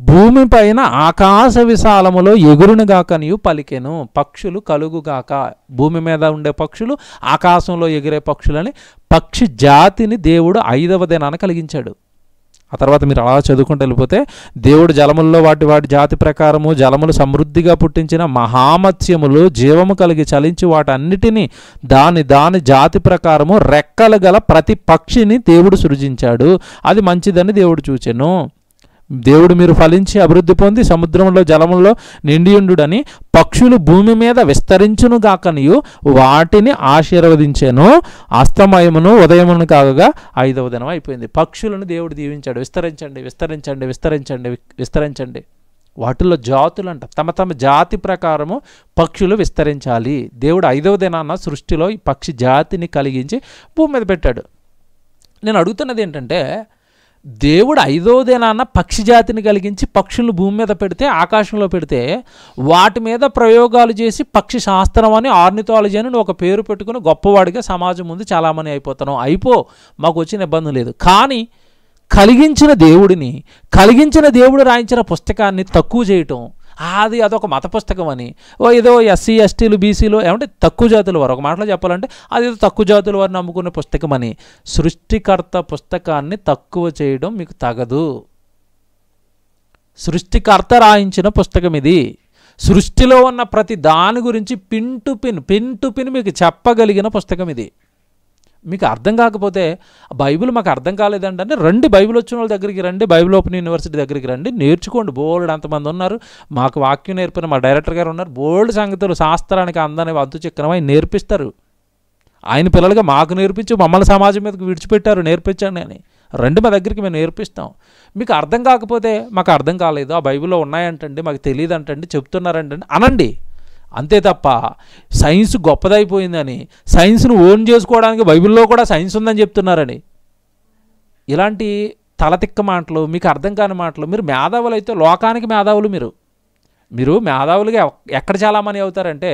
భూమి పైన ఆకాశ విశాలములో ఎగురును గాకనియు పలికెను. పక్షులు కలుగుగాక, భూమి మీద ఉండే పక్షులు, ఆకాశంలో ఎగిరే పక్షులని పక్షి జాతిని దేవుడు 5వ దినాన కలిగించాడు. ఆ తర్వాత మీరు అలా చదువుకుంటూ వెళ్ళిపోతే దేవుడు జలముల్లో వాటి జాతి ప్రకారము జలములు సమృద్ధిగా పుట్టించిన మహామత్స్యములు జీవము కలిగి చలించి వాటన్నిటినీ దాని జాతి ప్రకారము రెక్కలు గల ప్రతి పక్షిని దేవుడు సృజించాడు. అది మంచిదని దేవుడు చూచెను. దేవుడు మీరు ఫలించి అభివృద్ధి పొంది సముద్రంలో జలముల్లో నిండియుండుడని పక్షులు భూమి మీద విస్తరించును గాకనియు వాటిని ఆశీర్వదించెను. అస్తమయమును ఉదయమును కాగా 5వ దినం అయిపోయింది. పక్షులను దేవుడు దీవించాడు. విస్తరించండి, విస్తరించండి, విస్తరించండి, విస్తరించండి. వాటిల్లో జాతులు అంట, తమ జాతి ప్రకారము పక్షులు విస్తరించాలి. దేవుడు 5వ దినాన సృష్టిలో ఈ పక్షి జాతిని కలిగించి భూమి మీద పెట్టాడు. నేను అడుగుతున్నది ఏంటంటే, దేవుడు 5వ దినాన పక్షి జాతిని కలిగించి పక్షులను భూమి మీద పెడితే, ఆకాశంలో పెడితే, వాటి మీద ప్రయోగాలు చేసి పక్షి శాస్త్రం అని, ఆర్నిథాలజీ అని ఒక పేరు పెట్టుకుని గొప్పవాడిగా సమాజం ముందు చాలామంది అయిపోతున్నాం. మాకు వచ్చిన ఇబ్బంది లేదు. కానీ కలిగించిన దేవుడు రాయించిన పుస్తకాన్ని తక్కువ చేయటం, అదొక మత పుస్తకం అని, ఏదో ఎస్సీ ఎస్టీలు బీసీలు ఏమంటే తక్కువ జాతుల వారు, ఒక మాటలో చెప్పాలంటే అదేదో తక్కువ జాతుల వారు నమ్ముకునే పుస్తకం అని, సృష్టికర్త పుస్తకాన్ని తక్కువ చేయడం మీకు తగదు. సృష్టికర్త రాయించిన పుస్తకం ఇది. సృష్టిలో ఉన్న ప్రతి దాని గురించి పిన్ టు పిన్ మీకు చెప్పగలిగిన పుస్తకం ఇది. మీకు అర్థం కాకపోతే, బైబిల్ మాకు అర్థం కాలేదంటే రండి, బైబిల్ వచ్చిన వాళ్ళ దగ్గరికి రండి, బైబిల్ ఓపెన్ యూనివర్సిటీ దగ్గరికి రండి, నేర్చుకోండి. బోల్డ్ అంతమంది ఉన్నారు, మాకు వాక్యం నేర్పిన మా డైరెక్టర్ గారు ఉన్నారు. బోల్డ్ సంగతులు శాస్త్రానికి అందని అద్దు చిక్కనమై నేర్పిస్తారు. ఆయన పిల్లలుగా మాకు నేర్పించి మమ్మల్ని సమాజం మీదకి విడిచిపెట్టారు, నేర్పించండి అని. రండి మా దగ్గరికి, మేము నేర్పిస్తాం. మీకు అర్థం కాకపోతే, మాకు అర్థం కాలేదు, ఆ బైబిల్లో ఉన్నాయంటండి, మాకు తెలియదు అంటండి, చెప్తున్నారంటండి అనండి. అంతే తప్ప సైన్స్ గొప్పదైపోయిందని, సైన్స్ను ఓన్ చేసుకోవడానికి బైబిల్లో కూడా సైన్స్ ఉందని చెప్తున్నారని, ఇలాంటి తలతిక్క మాటలు, మీకు అర్థం కాని మాటలు. మీరు మేధావులు అయితే లోకానికి మేధావులు. మీరు మేధావులుగా ఎక్కడ చాలామణి అవుతారంటే,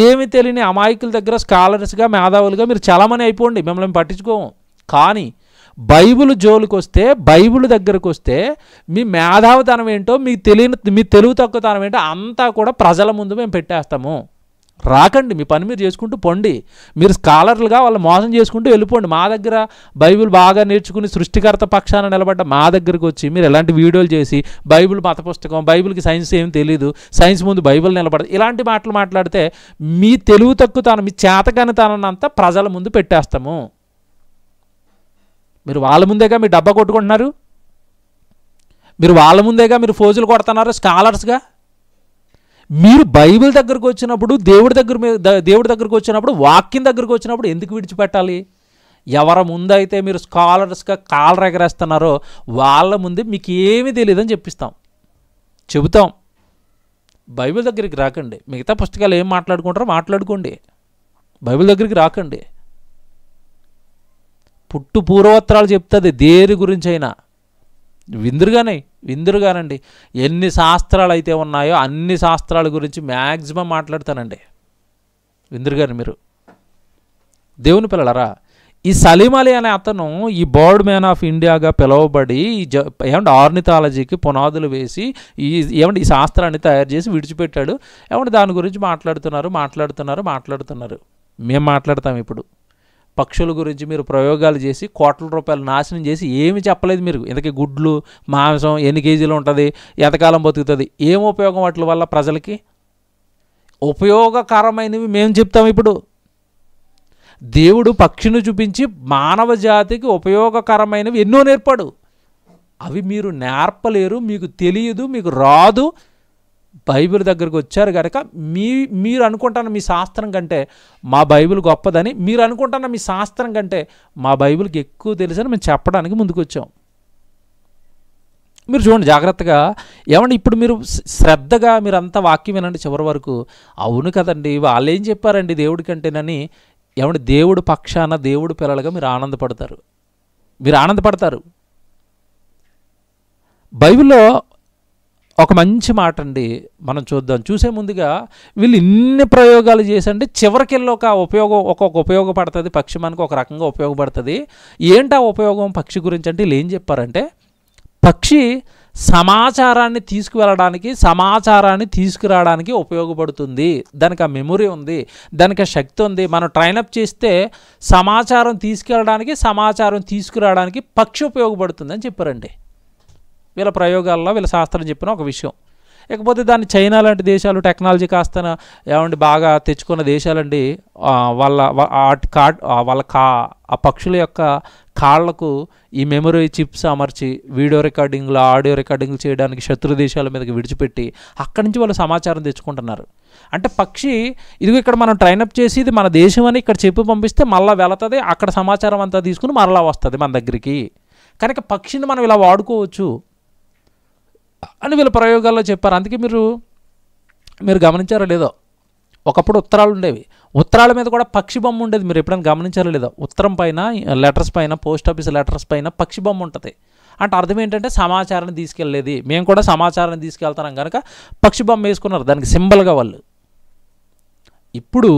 ఏమి తెలియని అమాయకుల దగ్గర స్కాలర్స్గా, మేధావులుగా మీరు చాలామణి అయిపోండి, మిమ్మల్ని పట్టించుకోము. కానీ బైబిల్ జోలికి వస్తే, బైబిల్ దగ్గరకు వస్తే మీ మేధావితనం ఏంటో, మీ తెలుగు తక్కువతనం ఏంటో అంతా కూడా ప్రజల ముందు మేము పెట్టేస్తాము. రాకండి, మీ పని మీరు చేసుకుంటూ పొండి. మీరు స్కాలర్లుగా వాళ్ళు మోసం చేసుకుంటూ వెళ్ళిపోండి. మా దగ్గర బైబిల్ బాగా నేర్చుకుని సృష్టికర్త పక్షాన నిలబడ్డ మా దగ్గరికి వచ్చి మీరు ఎలాంటి వీడియోలు చేసి బైబిల్ మత పుస్తకం, బైబిల్కి సైన్స్ ఏం తెలియదు, సైన్స్ ముందు బైబిల్ నిలబడదు, ఇలాంటి మాటలు మాట్లాడితే మీ తెలుగు తక్కువతనం, మీ చేతకానితనాన్ని అంతా ప్రజల ముందు పెట్టేస్తాము. మీరు వాళ్ళ ముందేగా మీరు డబ్బా కొట్టుకుంటున్నారు, మీరు వాళ్ళ ముందేగా మీరు ఫోజులు కొడుతున్నారు స్కాలర్స్గా. మీరు బైబిల్ దగ్గరకు వచ్చినప్పుడు, దేవుడి దగ్గరకు వచ్చినప్పుడు, వాక్యం దగ్గరకు వచ్చినప్పుడు ఎందుకు విడిచిపెట్టాలి? ఎవరి ముందైతే మీరు స్కాలర్స్గా కాలర్ ఎగరేస్తున్నారో వాళ్ళ ముందే మీకు ఏమీ తెలియదని చెబుతాం. బైబిల్ దగ్గరికి రాకండి. మిగతా పుస్తకాలు ఏం మాట్లాడుకుంటారో మాట్లాడుకోండి, బైబిల్ దగ్గరికి రాకండి. పుట్టు పూర్వోత్తరాలు చెప్తుంది దేని గురించి అయినా. విందురుగానండి ఎన్ని శాస్త్రాలు అయితే ఉన్నాయో అన్ని శాస్త్రాల గురించి మ్యాక్సిమం మాట్లాడతానండి. విందురుగాని మీరు దేవుని పిల్లలరా, ఈ సలీం అలీ అనే అతను ఈ బర్డ్ మ్యాన్ ఆఫ్ ఇండియాగా పిలువబడి ఏమంటే ఆర్నిథాలజీకి పునాదులు వేసి ఈ శాస్త్రాన్ని తయారు చేసి విడిచిపెట్టాడు. దాని గురించి మాట్లాడుతున్నారు. మేము మాట్లాడతాం ఇప్పుడు. పక్షుల గురించి మీరు ప్రయోగాలు చేసి కోట్ల రూపాయలు నాశనం చేసి ఏమి చెప్పలేదు మీరు. ఇంతకీ గుడ్లు మాంసం ఎన్ని కేజీలు ఉంటుంది, ఎంతకాలం బతుకుతుంది, ఏం ఉపయోగం వాటి వల్ల ప్రజలకి? ఉపయోగకరమైనవి మేము చెప్తాం. ఇప్పుడు దేవుడు పక్షిని చూపించి మానవ జాతికి ఉపయోగకరమైనవి ఎన్నో నేర్పాడు. అవి మీరు నేర్పలేరు, మీకు తెలియదు, మీకు రాదు. బైబిల్ దగ్గరికి వచ్చారు కనుక మీరు అనుకుంటున్న మీ శాస్త్రం కంటే మా బైబిల్ గొప్పదని, మీరు అనుకుంటున్న మీ శాస్త్రం కంటే మా బైబిల్కి ఎక్కువ తెలుసని మేము చెప్పడానికి ముందుకు వచ్చాం. మీరు చూడండి జాగ్రత్తగా. ఇప్పుడు మీరు శ్రద్ధగా మీరు అంతా వాక్యం వినండి చివరి వరకు. అవును కదండి, వాళ్ళు ఏం చెప్పారండి దేవుడి కంటేనని దేవుడు పక్షాన దేవుడు పిల్లలుగా మీరు ఆనందపడతారు. బైబిల్లో ఒక మంచి మాట అండి, మనం చూద్దాం. చూసే ముందుగా వీళ్ళు ఇన్ని ప్రయోగాలు చేసండి చివరికెళ్ళి ఒక్కొక్క ఉపయోగపడుతుంది. పక్షి మనకు ఒక రకంగా ఉపయోగపడుతుంది. ఏంటి ఆ ఉపయోగం పక్షి గురించి అంటే వీళ్ళు ఏం చెప్పారంటే, పక్షి సమాచారాన్ని తీసుకువెళ్ళడానికి, సమాచారాన్ని తీసుకురావడానికి ఉపయోగపడుతుంది. దానికి ఆ మెమొరీ ఉంది, దానికి ఆ శక్తి ఉంది. మనం ట్రైనప్ చేస్తే సమాచారం తీసుకెళ్ళడానికి, సమాచారం తీసుకురావడానికి పక్షి ఉపయోగపడుతుంది అని చెప్పారండి. వీళ్ళ ప్రయోగాల్లో వీళ్ళ శాస్త్రం చెప్పిన ఒక విషయం. ఇకపోతే దాన్ని చైనా లాంటి దేశాలు టెక్నాలజీ కాస్త బాగా తెచ్చుకున్న దేశాలండి, ఆ పక్షుల యొక్క కాళ్లకు ఈ మెమరీ చిప్స్ అమర్చి వీడియో రికార్డింగ్లు, ఆడియో రికార్డింగ్లు చేయడానికి శత్రు దేశాల మీదకి విడిచిపెట్టి అక్కడి నుంచి వాళ్ళు సమాచారం తెచ్చుకుంటున్నారు. అంటే పక్షి ఇదిగో ఇక్కడ మనం ట్రైనప్ చేసి ఇది మన దేశం అని ఇక్కడ చెప్పి పంపిస్తే మళ్ళీ వెళుతుంది, అక్కడ సమాచారం అంతా తీసుకుని మరలా వస్తుంది మన దగ్గరికి. కనుక పక్షిని మనం ఇలా వాడుకోవచ్చు అని వీళ్ళ ప్రయోగాల్లో చెప్పారు. అందుకే మీరు గమనించారో లేదో, ఒకప్పుడు ఉత్తరాలు ఉండేవి, ఉత్తరాల మీద కూడా పక్షి బొమ్మ ఉండేది. మీరు ఎప్పుడైనా గమనించారో లేదో, ఉత్తరం పైన లెటర్స్ పైన, పోస్ట్ ఆఫీస్ లెటర్స్ పైన పక్షి బొమ్మ ఉంటుంది. అంటే అర్థం ఏంటంటే సమాచారాన్ని తీసుకెళ్ళేది. మేము కూడా సమాచారాన్ని తీసుకెళ్తున్నాం కనుక పక్షి బొమ్మ వేసుకున్నారు దానికి సింబల్గా వాళ్ళు. ఇప్పుడు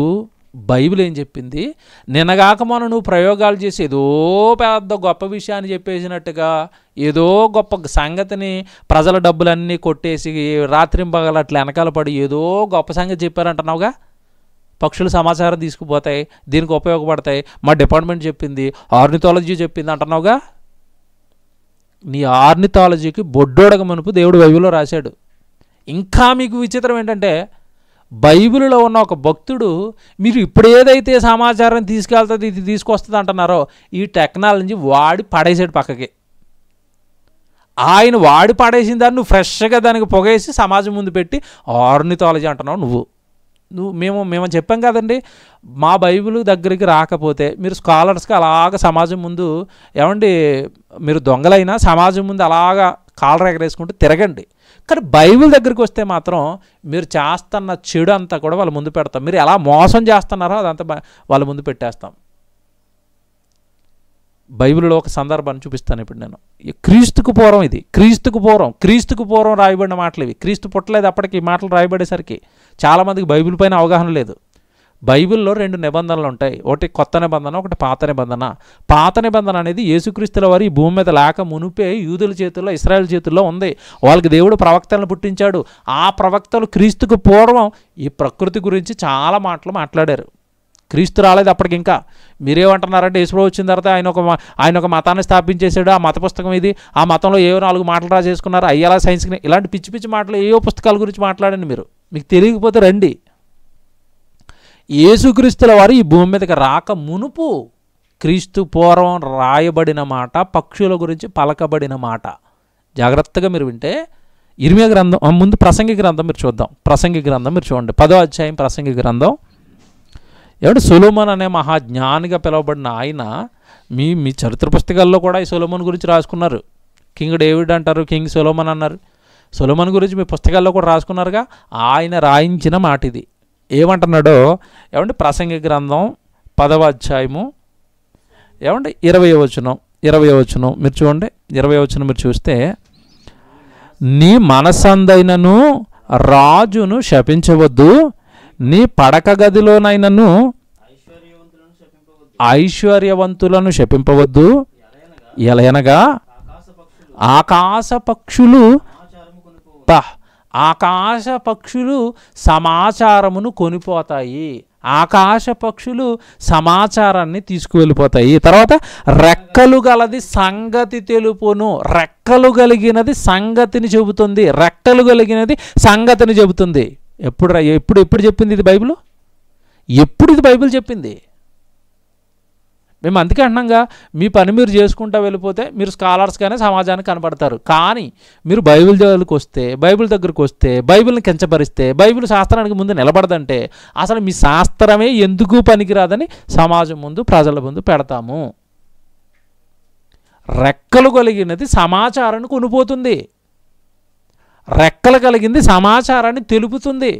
బైబిల్ ఏం చెప్పింది, నిన్నగాక మనం నువ్వు ప్రయోగాలు చేసి ఏదో పెద్ద గొప్ప విషయాన్ని చెప్పేసినట్టుగా ఏదో గొప్ప సంగతిని ప్రజల డబ్బులన్నీ కొట్టేసి రాత్రింపగల అట్లా వెనకాల పడి ఏదో గొప్ప సంగతి చెప్పారంటున్నావుగా. పక్షులు సమాచారం తీసుకుపోతాయి, దీనికి ఉపయోగపడతాయి, మా డిపార్ట్మెంట్ చెప్పింది, ఆర్నిథాలజీ చెప్పింది అంటున్నావుగా. నీ ఆర్నిథాలజీకి బొడ్డోడగ మునుపు దేవుడు బైబిల్లో రాశాడు. ఇంకా మీకు విచిత్రం ఏంటంటే, బైబిల్లో ఉన్న ఒక భక్తుడు మీరు ఇప్పుడు ఏదైతే సమాచారం తీసుకెళ్తుంది, ఇది తీసుకొస్తుంది అంటున్నారో ఈ టెక్నాలజీ వాడి పడేసాడు పక్కకి. ఆయన వాడి పడేసిన దాన్ని నువ్వు ఫ్రెష్గా దానికి పొగేసి సమాజం ముందు పెట్టి ఆర్నిథాలజీ అంటున్నావు నువ్వు. మేము చెప్పాం కదండి, మా బైబిల్ దగ్గరికి రాకపోతే మీరు స్కాలర్స్కి అలాగ సమాజం ముందు మీరు దొంగలైనా సమాజం ముందు అలాగా కాలర్ ఎగరేసుకుంటూ తిరగండి. కానీ బైబిల్ దగ్గరికి వస్తే మాత్రం మీరు చేస్తున్న చెడు అంతా కూడా వాళ్ళ ముందు పెడతాం. మీరు ఎలా మోసం చేస్తున్నారో అదంతా వాళ్ళ ముందు పెట్టేస్తాం. బైబిల్లో ఒక సందర్భాన్ని చూపిస్తాను ఇప్పుడు నేను. క్రీస్తుకు పూర్వం రాయబడిన మాటలు ఇవి. క్రీస్తు పుట్టలేదు అప్పటికి ఈ మాటలు రాయబడేసరికి చాలామందికి బైబిల్ పైన అవగాహన లేదు. బైబిల్లో 2 నిబంధనలు ఉంటాయి, ఒకటి కొత్త నిబంధన, ఒకటి పాత నిబంధన. పాత నిబంధన అనేది యేసుక్రీస్తుల వారు ఈ భూమి మీద లేక మునిపే యూదుల చేతుల్లో, ఇశ్రాయేల్ చేతుల్లో ఉంది. వాళ్ళకి దేవుడు ప్రవక్తలను పుట్టించాడు. ఆ ప్రవక్తలు క్రీస్తుకు పూర్వం ఈ ప్రకృతి గురించి చాలా మాటలు మాట్లాడారు. క్రీస్తు రాలేదు అప్పటికి. ఇంకా మీరేమంటున్నారంటే యేసుప్రభు వచ్చిన తర్వాత ఆయన ఒక మతాన్ని స్థాపించేశాడు, ఆ మత పుస్తకం ఇది, ఆ మతంలో 4 మాటలు రాసేసుకున్నారు, అయ్యేలా సైన్స్కి, ఇలాంటి పిచ్చి పిచ్చి మాటలు ఏవో పుస్తకాల గురించి మాట్లాడండి. మీకు తెలియకపోతే రండి. యేసుక్రీస్తుల వారు ఈ భూమి మీదకి రాక మునుపు క్రీస్తు పూర్వం రాయబడిన మాట, పక్షుల గురించి పలకబడిన మాట. జాగ్రత్తగా మీరు వింటే ఇర్మియా గ్రంథం ముందు ప్రసంగి గ్రంథం మీరు చూద్దాం. ప్రసంగి గ్రంథం మీరు చూడండి, 10వ అధ్యాయం ప్రసంగి గ్రంథం. సొలొమోన్ అనే మహాజ్ఞానిగా పిలువబడిన ఆయన మీ చరిత్ర పుస్తకాల్లో కూడా ఈ సొలొమోన్ గురించి రాసుకున్నారు. కింగ్ డేవిడ్ అంటారు, కింగ్ సొలొమోన్ అన్నారు. సొలొమోన్ గురించి మీ పుస్తకాల్లో కూడా రాసుకున్నారుగా. ఆయన రాయించిన మాట ఇది. ఏమంటున్నాడో ప్రసంగి గ్రంథం 10వ అధ్యాయము 20వ వచనం మీరు చూడండి. 20వ వచనం మీరు చూస్తే, నీ మనసందైనను రాజును శపించవద్దు, నీ పడక గదిలోనైనను ఐశ్వర్యవంతులను శపింపవద్దు, ఎలయనగా ఆకాశ పక్షులు ఆకాశ పక్షులు సమాచారమును కొనిపోతాయి. ఆకాశ పక్షులు సమాచారాన్ని తీసుకువెళ్ళిపోతాయి. తర్వాత రెక్కలు గలది సంగతి తెలుపును. రెక్కలు కలిగినది సంగతిని చెబుతుంది. రెక్కలు కలిగినది సంగతిని చెబుతుంది. ఎప్పుడు చెప్పింది ఇది బైబిల్? ఎప్పుడు ఇది బైబిల్ చెప్పింది? మేము అందుకే అంటున్నాగా, మీ పని మీరు చేసుకుంటూ వెళ్ళిపోతే మీరు స్కాలర్స్గానే సమాజానికి కనపడతారు. కానీ మీరు బైబిల్ దగ్గరికి వస్తే, బైబిల్ దగ్గరికి వస్తే, బైబిల్ని కించపరిస్తే, బైబిల్ శాస్త్రానికి ముందు నిలబడదంటే అసలు మీ శాస్త్రమే ఎందుకు పనికిరాదని సమాజం ముందు, ప్రజల ముందు పెడతాము. రెక్కలు కలిగినది సమాచారాన్ని కొనిపోతుంది. రెక్కలు కలిగింది సమాచారాన్ని తెలుపుతుంది.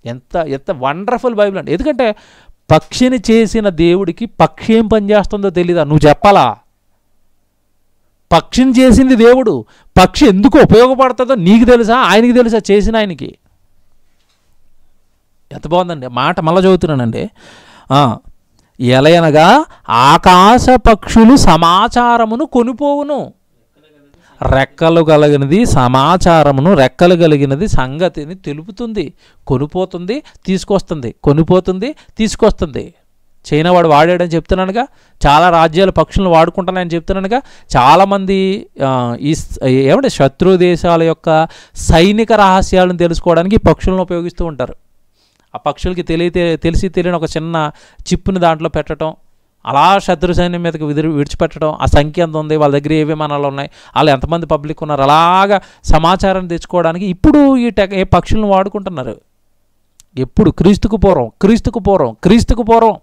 ఎంత వండర్ఫుల్ బైబిల్ అండి. ఎందుకంటే పక్షిని చేసిన దేవుడికి పక్షి ఏం పని చేస్తుందో తెలీదా? నువ్వు చెప్పాలా? పక్షిని చేసింది దేవుడు. పక్షి ఎందుకు ఉపయోగపడుతుందో నీకు తెలుసా? ఆయనకి తెలుసా? చేసిన ఆయనకి. ఎంత బాగుందండి మాట. మళ్ళీ చదువుతున్నానండి. ఎలయనగా ఆకాశ పక్షులు సమాచారమును కొనిపోవును. రెక్కలు కలిగినది సమాచారమును, రెక్కలు కలిగినది సంగతిని తెలుపుతుంది. కొనిపోతుంది, తీసుకొస్తుంది. కొనిపోతుంది, తీసుకొస్తుంది. చైనా వాడు వాడాడని చెప్తున్నానుగా, చాలా రాజ్యాలు పక్షులను వాడుకుంటానని చెప్తున్నానుగా. చాలామంది ఏమంటే శత్రు దేశాల యొక్క సైనిక రహస్యాలను తెలుసుకోవడానికి పక్షులను ఉపయోగిస్తూ ఉంటారు. ఆ పక్షులకి తెలిసి తెలియని ఒక చిన్న చిప్పుని దాంట్లో పెట్టడం, అలా శత్రు సైన్యం మీదకి విడిచిపెట్టడం, ఆ సంఖ్య ఎంత ఉంది, వాళ్ళ దగ్గర ఏ విమానాలు ఉన్నాయి, వాళ్ళు ఎంతమంది పబ్లిక్ ఉన్నారు, అలాగా సమాచారాన్ని తెచ్చుకోవడానికి ఇప్పుడు ఈ పక్షులను వాడుకుంటున్నారు. ఎప్పుడు? క్రీస్తుకు పూర్వం.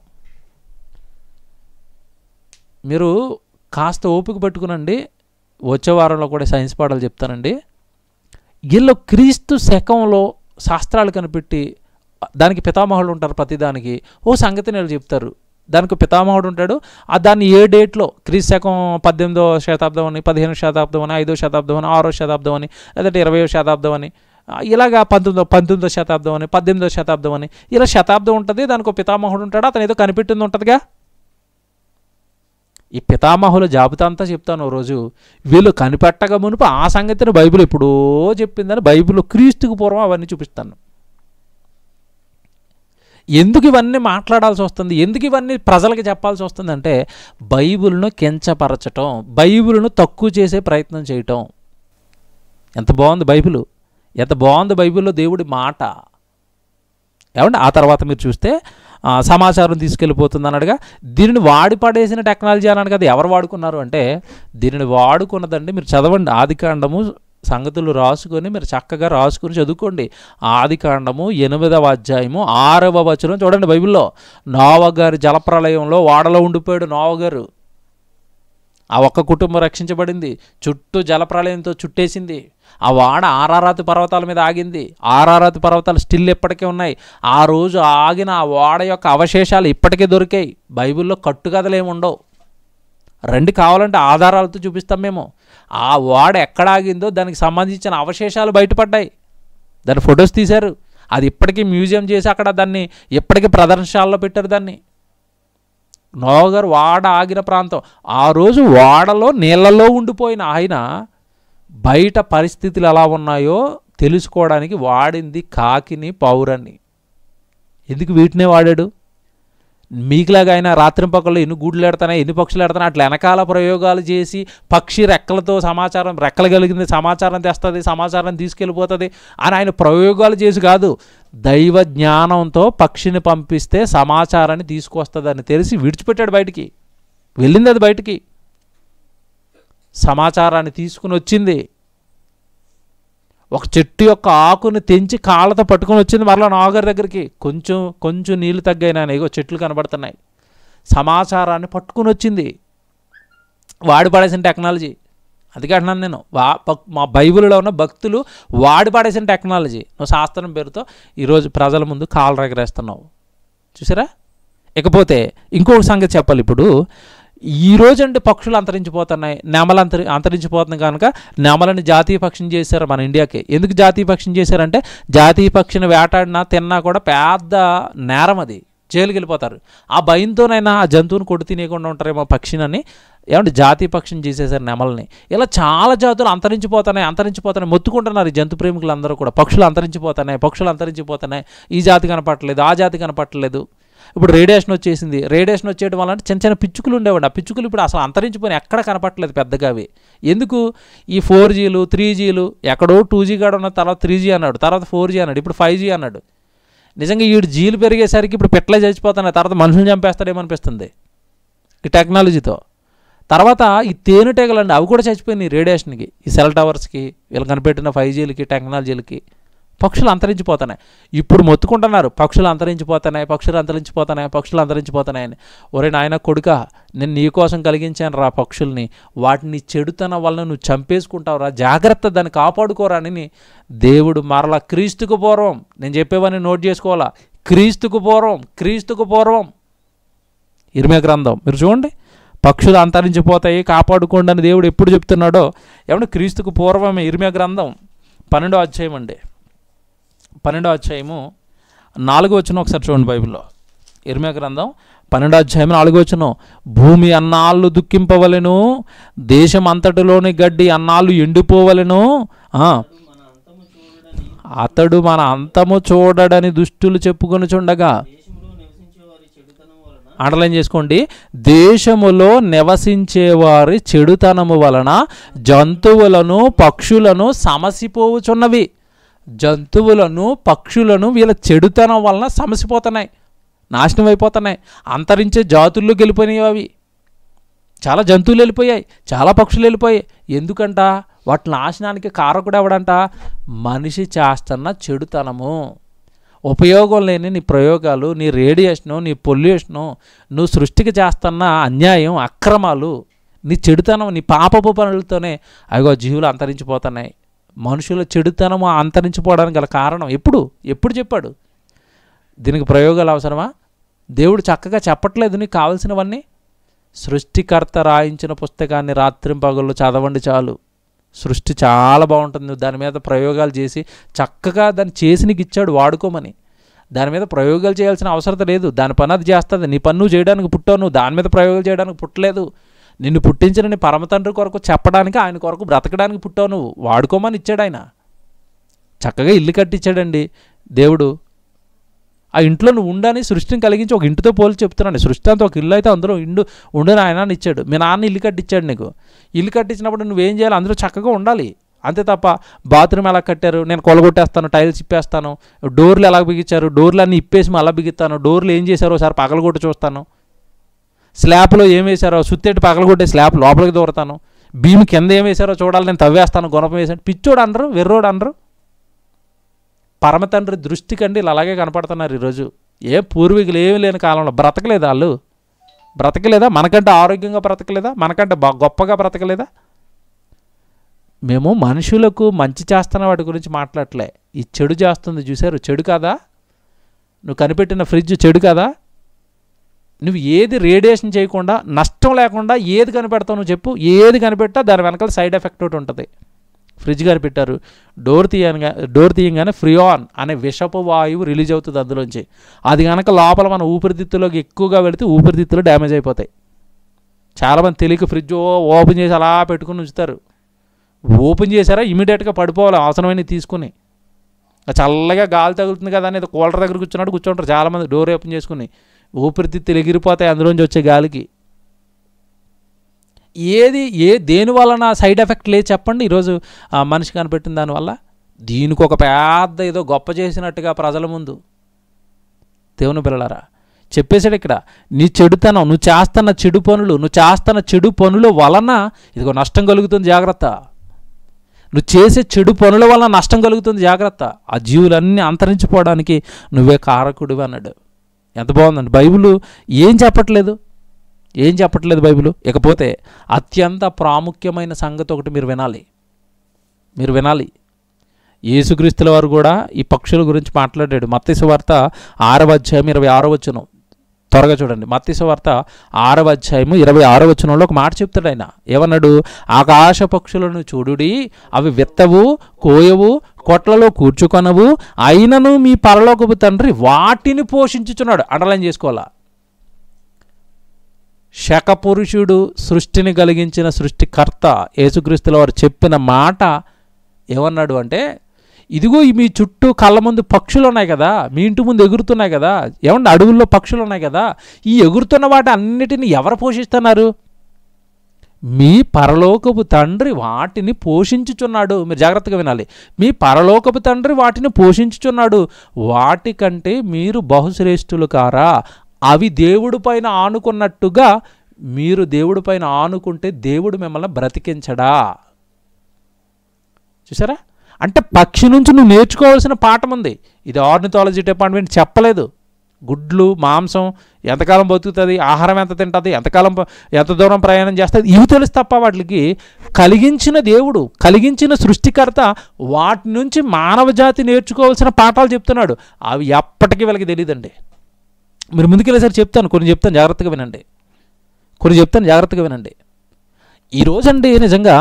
మీరు కాస్త ఓపిక పెట్టుకునండి. వచ్చే వారంలో కూడా సైన్స్ పాఠాలు చెప్తానండి. వీళ్ళు క్రీస్తు శకంలో శాస్త్రాలు కనిపెట్టి దానికి పితామహులు ఉంటారు. ప్రతిదానికి ఓ సంగతిని వీళ్ళు చెప్తారు. దానికి పితామహుడు ఉంటాడు. దాన్ని ఏ డేట్లో, క్రీస్తు శకం 18వ శతాబ్దం అని, 15వ శతాబ్దం అని, 5వ శతాబ్దం అని, 6వ శతాబ్దం అని, లేదంటే 20వ శతాబ్దం అని, ఇలాగా 19వ శతాబ్దం అని, 18వ శతాబ్దం అని, ఇలా శతాబ్దం ఉంటుంది. దానికి ఒక పితామహుడు ఉంటాడు. అతను ఏదో కనిపెట్టింది ఉంటుందిగా. ఈ పితామహుల జాబితా అంతా చెప్తాను రోజు. వీళ్ళు కనిపెట్టక మునుపు ఆ సంగతిని బైబిల్ ఎప్పుడో చెప్పిందని బైబిల్లో క్రీస్తుకు పూర్వం అవన్నీ చూపిస్తాను. ఎందుకు ఇవన్నీ మాట్లాడాల్సి వస్తుంది, ఎందుకు ఇవన్నీ ప్రజలకు చెప్పాల్సి వస్తుందంటే బైబిల్ను కించపరచటం, బైబిల్ను తక్కువ చేసే ప్రయత్నం చేయటం. ఎంత బాగుంది బైబిల్, ఎంత బాగుంది బైబిల్లో దేవుడి మాట. ఏమంటే ఆ తర్వాత మీరు చూస్తే సమాచారం తీసుకెళ్ళిపోతుంది అన్నట్టుగా దీనిని వాడి పడేసిన టెక్నాలజీ అన్నాడు కదా. ఎవరు వాడుకున్నారు అంటే దీనిని వాడుకున్నదండి. మీరు చదవండి ఆదికాండము సంగతులు రాసుకొని మీరు చక్కగా రాసుకొని చదువుకోండి. ఆదికాండము 8వ అధ్యాయము 6వ వచనం చూడండి. బైబిల్లో నోవా గారి జలప్రలయంలో వాడలో ఉండిపోయాడు నోవా గారు. ఆ ఒక్క కుటుంబం రక్షించబడింది. చుట్టూ జలప్రలయంతో చుట్టేసింది. ఆ వాడ ఆరారాతి పర్వతాల మీద ఆగింది. ఆరారాతి పర్వతాలు స్టిల్ ఇప్పటికే ఉన్నాయి. ఆ రోజు ఆగిన ఆ వాడ యొక్క అవశేషాలు ఇప్పటికే దొరికాయి. బైబిల్లో కట్టుకథలు ఏమి ఉండవు. రండి కావాలంటే ఆధారాలతో చూపిస్తాం మేము. ఆ వాడ ఎక్కడ ఆగిందో దానికి సంబంధించిన అవశేషాలు బయటపడ్డాయి. దాని ఫొటోస్ తీశారు. అది ఇప్పటికీ మ్యూజియం చేసి అక్కడ దాన్ని ఇప్పటికీ ప్రదర్శనశాలలో పెట్టారు దాన్ని. నోవా గారు వాడ ఆగిన ప్రాంతం. ఆ రోజు వాడలో నీళ్ళలో ఉండిపోయిన ఆయన బయట పరిస్థితులు ఎలా ఉన్నాయో తెలుసుకోవడానికి వాడింది కాకిని, పౌరాన్ని. ఎందుకు వీటినే వాడాడు? మీకులాగా ఆయన రాత్రింపకల్లో ఎన్ని గూడ్లు ఎడతానా, ఎన్ని పక్షులు ఎడతానా, అట్లా వెనకాల ప్రయోగాలు చేసి పక్షి రెక్కలతో సమాచారం, రెక్కలు కలిగింది సమాచారం తెస్తుంది, సమాచారం తీసుకెళ్ళిపోతుంది అని ఆయన ప్రయోగాలు చేసి కాదు, దైవ జ్ఞానంతో పక్షిని పంపిస్తే సమాచారాన్ని తీసుకొస్తుందని తెలిసి విడిచిపెట్టాడు. బయటికి వెళ్ళింది, అది బయటికి సమాచారాన్ని తీసుకుని వచ్చింది. ఒక చెట్టు యొక్క ఆకుని తెంచి కాళ్ళతో పట్టుకొని వచ్చింది మరలా నాగర్ దగ్గరికి. కొంచెం నీళ్ళు తగ్గాయినా ఏగో చెట్లు కనబడుతున్నాయి. సమాచారాన్ని పట్టుకుని వచ్చింది. వాడి పడేసిన టెక్నాలజీ. అందుకే అంటున్నాను నేను, మా బైబిల్లో ఉన్న భక్తులు వాడి పడేసిన టెక్నాలజీ నువ్వు శాస్త్రం పేరుతో ఈరోజు ప్రజల ముందు కాళ్ళు ఎగరేస్తున్నావు. చూసారా? ఇకపోతే ఇంకొక సంగతి చెప్పాలి. ఇప్పుడు ఈరోజు అంటే పక్షులు అంతరించిపోతున్నాయి, నెమలు అంతరించిపోతుంది కనుక నెమలని జాతీయ పక్షిని చేశారు మన ఇండియాకి. ఎందుకు జాతీయ పక్షిని చేశారంటే జాతీయ పక్షిని వేటాడినా తిన్నా కూడా పెద్ద నేరం అది. జైలుకి వెళ్ళిపోతారు. ఆ భయంతోనైనా ఆ జంతువుని కొట్టి తినేయకుండా ఉంటారేమో పక్షిని ఏమంటే జాతీయ పక్షిని చేసేసారు నెమల్ని. ఇలా చాలా జాతులు అంతరించిపోతున్నాయి మొత్తుకుంటున్నారు ఈ జంతు ప్రేమికులు అందరూ కూడా. పక్షులు అంతరించిపోతున్నాయి, ఈ జాతి కనపట్టలేదు, ఆ జాతి కనపట్టలేదు. ఇప్పుడు రేడియేషన్ వచ్చేసింది. రేడియేషన్ వచ్చేయడం వల్ల చిన్న చిన్న పిచ్చుకలు ఉండేవాడు. ఆ పిచ్చుకలు ఇప్పుడు అసలు అంతరించిపోయి ఎక్కడ కనపట్టలేదు పెద్దగా అవి. ఎందుకు? ఈ 4Gలు 3Gలు ఎక్కడో 2G కాడ ఉన్న తర్వాత 3G అన్నాడు, తర్వాత 4G అన్నాడు, ఇప్పుడు 5G అన్నాడు. నిజంగా ఈ జీలు పెరిగేసరికి ఇప్పుడు పెట్టలే చచ్చిపోతున్నాయి, తర్వాత మనుషులు చంపేస్తాడేమనిపిస్తుంది ఈ టెక్నాలజీతో. తర్వాత ఈ తేనెటీగలండి అవి కూడా చచ్చిపోయినాయి రేడియేషన్కి, ఈ సెల్ టవర్స్కి, వీళ్ళు కనిపెట్టిన 5Gలకి టెక్నాలజీలకి. పక్షులు అంతరించిపోతున్నాయి. ఇప్పుడు మొత్తుకుంటున్నారు పక్షులు అంతరించిపోతున్నాయి అని. ఒరే నాయన కొడుకా, నేను నీ కోసం కలిగించాను రా పక్షుల్ని, వాటిని చెడుతనం వలన నువ్వు చంపేసుకుంటావు రా, జాగ్రత్త, దాన్ని కాపాడుకోరా అని దేవుడు మరలా క్రీస్తుకు పూర్వం, నేను చెప్పేవన్నీ నోట్ చేసుకోవాలా, క్రీస్తుకు పూర్వం ఇర్మియా గ్రంథం మీరు చూడండి, పక్షులు అంతరించిపోతాయి కాపాడుకోండి అని దేవుడు ఎప్పుడు చెప్తున్నాడో ఏమంటే క్రీస్తుకు పూర్వమే. ఇర్మియా గ్రంథం 12వ అధ్యాయం అండి, 12వ అధ్యాయము 4వ వచనం ఒకసారి చూడండి బైబిల్లో. ఇర్మియా గ్రంథం 12వ అధ్యాయం 4వ వచనం, భూమి అన్నాళ్ళు దుఃఖింపవలెను, దేశం అంతటిలోని గడ్డి అన్నాళ్ళు ఎండిపోవలెను, అతడు మన అంతము చూడడని దుష్టులు చెప్పుకొని చుండగా. అండర్లైన్ చేసుకోండి, దేశములో నివసించేవారి చెడుతనము వలన జంతువులను పక్షులను సమసిపోవుచున్నవి. జంతువులను పక్షులను వీళ్ళ చెడుతనం వలన సమసిపోతున్నాయి, నాశనం అయిపోతున్నాయి, అంతరించే జాతుల్లోకి వెళ్ళిపోయినాయి. అవి చాలా జంతువులు వెళ్ళిపోయాయి, చాలా పక్షులు వెళ్ళిపోయాయి. ఎందుకంట? వాటి నాశనానికి కారకుడు ఎవడంట? మనిషి చేస్తున్న చెడుతనము, ఉపయోగం లేని నీ ప్రయోగాలు, నీ రేడియేషను, నీ పొల్యూషను, నువ్వు సృష్టికి చేస్తున్న అన్యాయం, అక్రమాలు, నీ చెడుతనం, నీ పాపపు పనులతోనే అగో జీవులు అంతరించిపోతున్నాయి. మనుషుల చెడుతనము అంతరించిపోవడానికి గల కారణం ఎప్పుడు చెప్పాడు? దీనికి ప్రయోగాలు అవసరమా? దేవుడు చక్కగా చెప్పట్లేదు నీకు కావాల్సినవన్నీ. సృష్టికర్త రాయించిన పుస్తకాన్ని రాత్రింపగళ్ళు చదవండి చాలు. సృష్టి చాలా బాగుంటుంది. నువ్వు దాని మీద ప్రయోగాలు చేసి చక్కగా దాన్ని చేసి నీకు ఇచ్చాడు వాడుకోమని. దాని మీద ప్రయోగాలు చేయాల్సిన అవసరం లేదు. దాని పని అది చేస్తుంది. నీ పని నువ్వు చేయడానికి పుట్టావు, నువ్వు దాని మీద ప్రయోగాలు చేయడానికి పుట్టలేదు. నిన్ను పుట్టించిన నీ పరమతండ్రి కొరకు చెప్పడానికి, ఆయన కొరకు బ్రతకడానికి పుట్టావు నువ్వు. వాడుకోమని ఇచ్చాడు ఆయన. చక్కగా ఇల్లు కట్టించాడండి దేవుడు. ఆ ఇంట్లో నువ్వు ఉండని సృష్టిని కలిగించి ఒక ఇంటితో పోల్చి చెప్తున్నాను. సృష్టి అంతా ఒక ఇల్లు అయితే అందులో ఉండని ఆయన ఇచ్చాడు. మీ నాన్న ఇల్లు కట్టించాడు నీకు. ఇల్లు కట్టించినప్పుడు నువ్వేం చేయాలి? అందులో చక్కగా ఉండాలి. అంతే తప్ప బాత్రూమ్ ఎలా కట్టారు, నేను కొలగొట్టేస్తాను, టైల్స్ ఇప్పేస్తాను, డోర్లు ఎలా బిగించారు, డోర్లు అన్నీ ఇప్పేసి మళ్ళీ బిగిస్తాను, డోర్లు ఏం చేశారో ఒకసారి పగలగొట్టి చూస్తాను, స్లాబ్లో ఏం వేశారో సుత్తేటి పగలగొట్టే స్లాబ్ లోపలికి దూరతాను, భీము కింద ఏం వేశారో చూడాలి, నేను తవ్వేస్తాను, గుణపం వేసాను. పిచ్చోడు అనరు, వెర్రోడు అనరు. పరమతండ్రి దృష్టి కండి అలాగే కనపడుతున్నారు ఈరోజు. ఏ పూర్వీకులు ఏమి లేని కాలంలో బ్రతకలేదా వాళ్ళు? బ్రతకలేదా? మనకంటే ఆరోగ్యంగా బ్రతకలేదా? మనకంటే గొప్పగా బ్రతకలేదా? మేము మనుషులకు మంచి చేస్తున్న వాటి గురించి మాట్లాడలే. ఈ చెడు చేస్తుంది చూశారు, చెడు కాదా? నువ్వు కనిపెట్టిన ఫ్రిడ్జ్ చెడు కాదా? నువ్వు ఏది రేడియేషన్ చేయకుండా నష్టం లేకుండా ఏది కనిపెడతావు నువ్వు చెప్పు? ఏది కనిపెట్టా దాని వెనకాల సైడ్ ఎఫెక్ట్ ఒకటి ఉంటుంది. ఫ్రిడ్జ్ కనిపెట్టారు, డోర్ తీయంగానే ఫ్రియాన్ అనే విషపు వాయువు రిలీజ్ అవుతుంది అందులోంచి. అది కనుక లోపల మన ఊపిరితిత్తులోకి ఎక్కువగా వెళితే ఊపిరితిత్తులు డ్యామేజ్ అయిపోతాయి. చాలామంది తెలియక ఫ్రిడ్జ్ ఓపెన్ చేసి అలా పెట్టుకుని ఉంచుతారు. ఓపెన్ చేశారా ఇమీడియట్గా పడిపోవాలి అవసరమైనవి తీసుకుని. చల్లగా గాలి తగులుతుంది కదా అనేది కూలర్ దగ్గర కూర్చుంటారు చాలామంది డోర్ ఓపెన్ చేసుకుని. ఊపిరితిత్తులు ఎగిరిపోతాయి అందులోంచి వచ్చే గాలికి. దేని వలన సైడ్ ఎఫెక్ట్ లేదు చెప్పండి ఈరోజు మనిషి కనిపెట్టిన దానివల్ల? దీనికి ఒక పెద్ద ఏదో గొప్ప చేసినట్టుగా ప్రజల ముందు దేవుని పిల్లలారా చెప్పేశాడు ఇక్కడ. నీ చెడుతనం, నువ్వు చేస్తున్న చెడు పనుల వలన ఇదిగో నష్టం కలుగుతుంది, జాగ్రత్త. నువ్వు చేసే చెడు పనుల వలన నష్టం కలుగుతుంది, జాగ్రత్త. ఆ జీవులన్నీ అంతరించిపోవడానికి నువ్వే కారకుడివి అన్నాడు. ఎంత బాగుందండి. బైబిల్ ఏం చెప్పట్లేదు బైబిల్. ఇకపోతే అత్యంత ప్రాముఖ్యమైన సంగతి ఒకటి మీరు వినాలి. యేసుక్రీస్తుల వారు కూడా ఈ పక్షుల గురించి మాట్లాడాడు. మత్తయి సువార్త 6వ అధ్యాయం 26వ వచనం. త్వరగా చూడండి, మత్తయి సువార్త 6వ అధ్యాయము 26వ వచనంలో ఒక మాట చెప్తాడు ఆయన. ఏమన్నాడు? ఆకాశ పక్షులను చూడుడి, అవి విత్తవు, కోయవు, కొట్లలో కూర్చుకొనవు, అయినను మీ పరలోకపు తండ్రి వాటిని పోషించుచున్నాడు. అండర్లైన్ చేసుకోవాలా. శకపురుషుడు, సృష్టిని కలిగించిన సృష్టికర్త యేసుక్రీస్తుల వారు చెప్పిన మాట ఏమన్నాడు అంటే, ఇదిగో మీ చుట్టూ కళ్ళ ముందు పక్షులు ఉన్నాయి కదా, మీ ఇంటి ముందు ఎగురుతున్నాయి కదా, ఏమన్నా అడవుల్లో పక్షులు ఉన్నాయి కదా, ఈ ఎగురుతున్న వాటి అన్నిటిని ఎవరు పోషిస్తున్నారు? మీ పరలోకపు తండ్రి వాటిని పోషించుచున్నాడు. మీరు జాగ్రత్తగా వినాలి. మీ పరలోకపు తండ్రి వాటిని పోషించుచున్నాడు. వాటికంటే మీరు బహుశ్రేష్ఠులు కారా? అవి దేవుడి పైన ఆనుకున్నట్టుగా మీరు దేవుడి పైన ఆనుకుంటే దేవుడు మిమ్మల్ని బ్రతికించడా? చూసారా? అంటే పక్షి నుంచి నువ్వు నేర్చుకోవాల్సిన పాఠం ఉంది. ఇది ఆర్నిథాలజీ డిపార్ట్మెంట్ చెప్పలేదు. గుడ్లు, మాంసం ఎంతకాలం బతుకుతుంది, ఆహారం ఎంత తింటుంది, ఎంత దూరం ప్రయాణం చేస్తుంది, ఇవి తెలుసు తప్ప వాటికి కలిగించిన దేవుడు, కలిగించిన సృష్టికర్త వాటి నుంచి మానవ జాతి నేర్చుకోవాల్సిన పాఠాలు చెప్తున్నాడు. అవి ఎప్పటికీ వీళ్ళకి తెలియదండి. మీరు ముందుకెళ్ళేసరి చెప్తాను, కొన్ని చెప్తాను, జాగ్రత్తగా వినండి. ఈరోజండి నిజంగా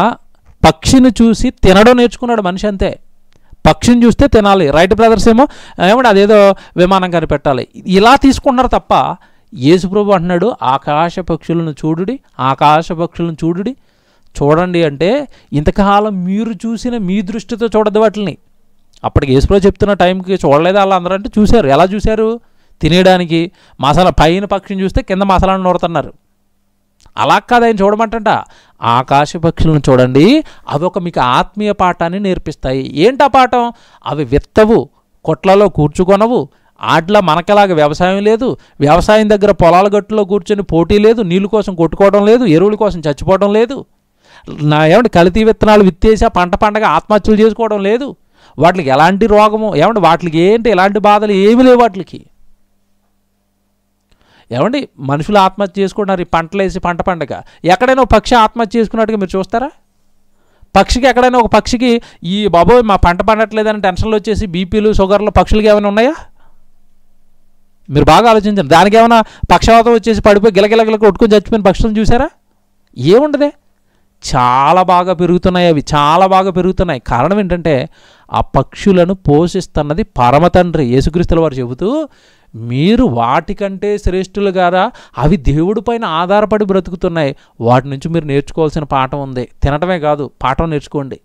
పక్షిని చూసి తినడం నేర్చుకున్నాడు మనిషి, అంతే. పక్షిని చూస్తే తినాలి. రైట్ బ్రదర్స్ ఏమంటే అదేదో విమానం కనిపెట్టాలి, ఇలా తీసుకున్నారు తప్ప యేసుప్రభు అంటున్నాడు ఆకాశ పక్షులను చూడుడి. చూడండి అంటే ఇంతకాలం మీరు చూసిన మీ దృష్టితో చూడద్దు వాటిని. అప్పటికి యేసుప్రభు చెప్తున్న టైంకి చూడలేదు అలా అందరూ అంటే చూశారు. ఎలా చూశారు? తినేయడానికి మసాలా పైన పక్షిని చూస్తే కింద మసాలాను నూరుతున్నారు. అలా కాదు ఆయన చూడమంటంట. ఆకాశ పక్షులను చూడండి, అవి ఒక మీకు ఆత్మీయ పాఠాన్ని నేర్పిస్తాయి. ఏంటా పాఠం? అవి విత్తవు, కొట్లలో కూర్చుకొనవు. ఆట్లా మనకలాగా వ్యవసాయం లేదు. వ్యవసాయం దగ్గర పొలాల గట్టులో కూర్చొని పోటీ లేదు. నీళ్ళు కోసం కొట్టుకోవడం లేదు. ఎరువుల కోసం చచ్చిపోవడం లేదు. ఏమంటే కల్తీ విత్తనాలు విత్తేసి పంటగా ఆత్మహత్యలు చేసుకోవడం లేదు. వాటికి ఎలాంటి రోగము, ఏమంటే వాటికి ఏంటి ఎలాంటి బాధలు ఏమీ లేవు వాటికి. ఏమండి మనుషులు ఆత్మహత్య చేసుకుంటున్నారు ఈ పంటలు వేసి పంటగా. ఎక్కడైనా ఒక పక్షి ఆత్మహత్య చేసుకున్నట్టుగా మీరు చూస్తారా? పక్షికి ఎక్కడైనా ఒక పక్షికి ఈ బాబోయ్ మా పంట పండట్లేదని టెన్షన్లు వచ్చేసి బీపీలు, షుగర్లు పక్షులకి ఏమైనా ఉన్నాయా? మీరు బాగా ఆలోచించండి. దానికి ఏమైనా పక్షవాతం వచ్చేసి పడిపోయి గిలగిలగిల కొట్టుకొని చచ్చిపోయిన పక్షులను చూసారా? ఏముండదే. చాలా బాగా పెరుగుతున్నాయి, అవి చాలా బాగా పెరుగుతున్నాయి. కారణం ఏంటంటే ఆ పక్షులను పోషిస్తున్నది పరమతండ్రి. యేసుక్రీస్తుల వారు చెబుతూ మీరు వాటికంటే శ్రేష్ఠులు గారా, అవి దేవుడి పైన ఆధారపడి బ్రతుకుతున్నాయి. వాటి నుంచి మీరు నేర్చుకోవాల్సిన పాఠం ఉంది. తినటమే కాదు, పాఠం నేర్చుకోండి.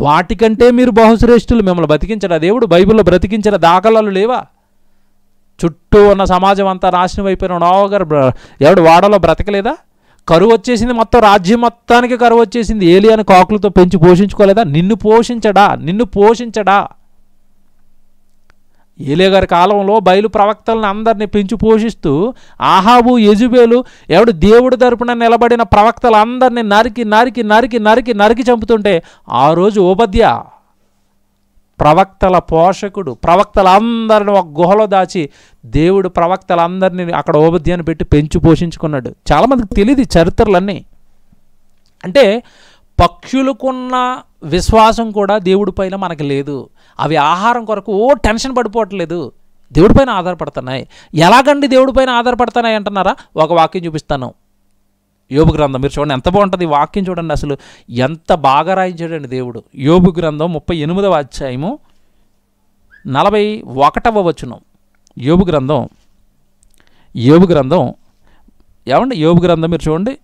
వాటికంటే మీరు బహుశ్రేష్ఠులు. మిమ్మల్ని బ్రతికించడా దేవుడు? బైబిల్లో బ్రతికించిన దాఖలాలు లేవా? చుట్టూ ఉన్న సమాజం అంతా నాశనం అయిపోయిన నోవగారు ఎవడు వాడలో బ్రతకలేదా? కరువు వచ్చేసింది, మొత్తం రాజ్యం మొత్తానికి కరువు వచ్చేసింది. ఏలియాని కాకులతో పెంచి పోషించుకోలేదా? నిన్ను పోషించడా? ఏలియా గారి కాలంలో బయలు ప్రవక్తలను అందరినీ పెంచి పోషిస్తూ ఆహాబు, యెజబెలు ఎవడు దేవుడి తరపున నిలబడిన ప్రవక్తలు అందరినీ నరికి చంపుతుంటే ఆ రోజు ఓబద్య ప్రవక్తల పోషకుడు, ప్రవక్తలందరిని ఒక గుహలో దాచి దేవుడు ప్రవక్తలందరినీ అక్కడ ఓబద్యాన్ని పెట్టి పెంచి పోషించుకున్నాడు. చాలామందికి తెలియదు చరిత్రలన్నీ. అంటే పక్షులకున్న విశ్వాసం కూడా దేవుడి పైన మనకి లేదు. అవి ఆహారం కొరకు టెన్షన్ పడిపోవట్లేదు, దేవుడి పైన ఆధారపడుతున్నాయి. ఎలాగండి దేవుడి పైన ఆధారపడుతున్నాయి అంటున్నారా? ఒక వాక్యం చూపిస్తాను. యోబు గ్రంథం మీరు చూడండి, ఎంత బాగుంటుంది వాక్యం. చూడండి అసలు ఎంత బాగా రాయించాడండి దేవుడు. యోబు గ్రంథం 38వ అధ్యాయము 41వ వచనం. యోబు గ్రంథం ఏమండి యోబు గ్రంథం మీరు చూడండి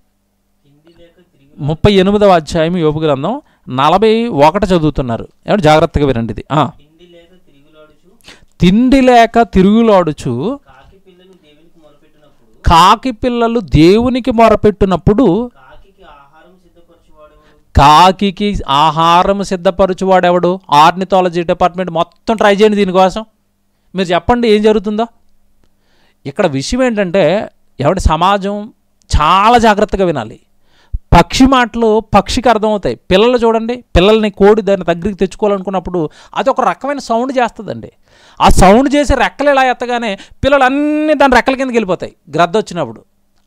38వ అధ్యాయం యోబు గ్రంథం 41 చదువుతున్నారు. ఏమంటే జాగ్రత్తగా వినండి. ఇది తిండి లేక తిరుగులాడుచు కాకి పిల్లలు దేవునికి మొరపెట్టినప్పుడు కాకి ఆహారం సిద్ధపరచువాడెవడు? ఆర్నిథాలజీ డిపార్ట్మెంట్ మొత్తం ట్రై చేయండి దీనికోసం. మీరు చెప్పండి ఏం జరుగుతుందో. ఇక్కడ విషయం ఏంటంటే ఎవడి సమాజం చాలా జాగ్రత్తగా వినాలి. పక్షి మాటలు పక్షికి అర్థమవుతాయి. పిల్లలు చూడండి, పిల్లల్ని కోడి దాన్ని దగ్గరికి తెచ్చుకోవాలనుకున్నప్పుడు అది ఒక రకమైన సౌండ్ చేస్తుందండి. ఆ సౌండ్ చేసి రెక్కలు ఇలా ఎత్తగానే పిల్లలు అన్నీ దాని రెక్కల కిందకి వెళ్ళిపోతాయి గ్రద్ద వచ్చినప్పుడు.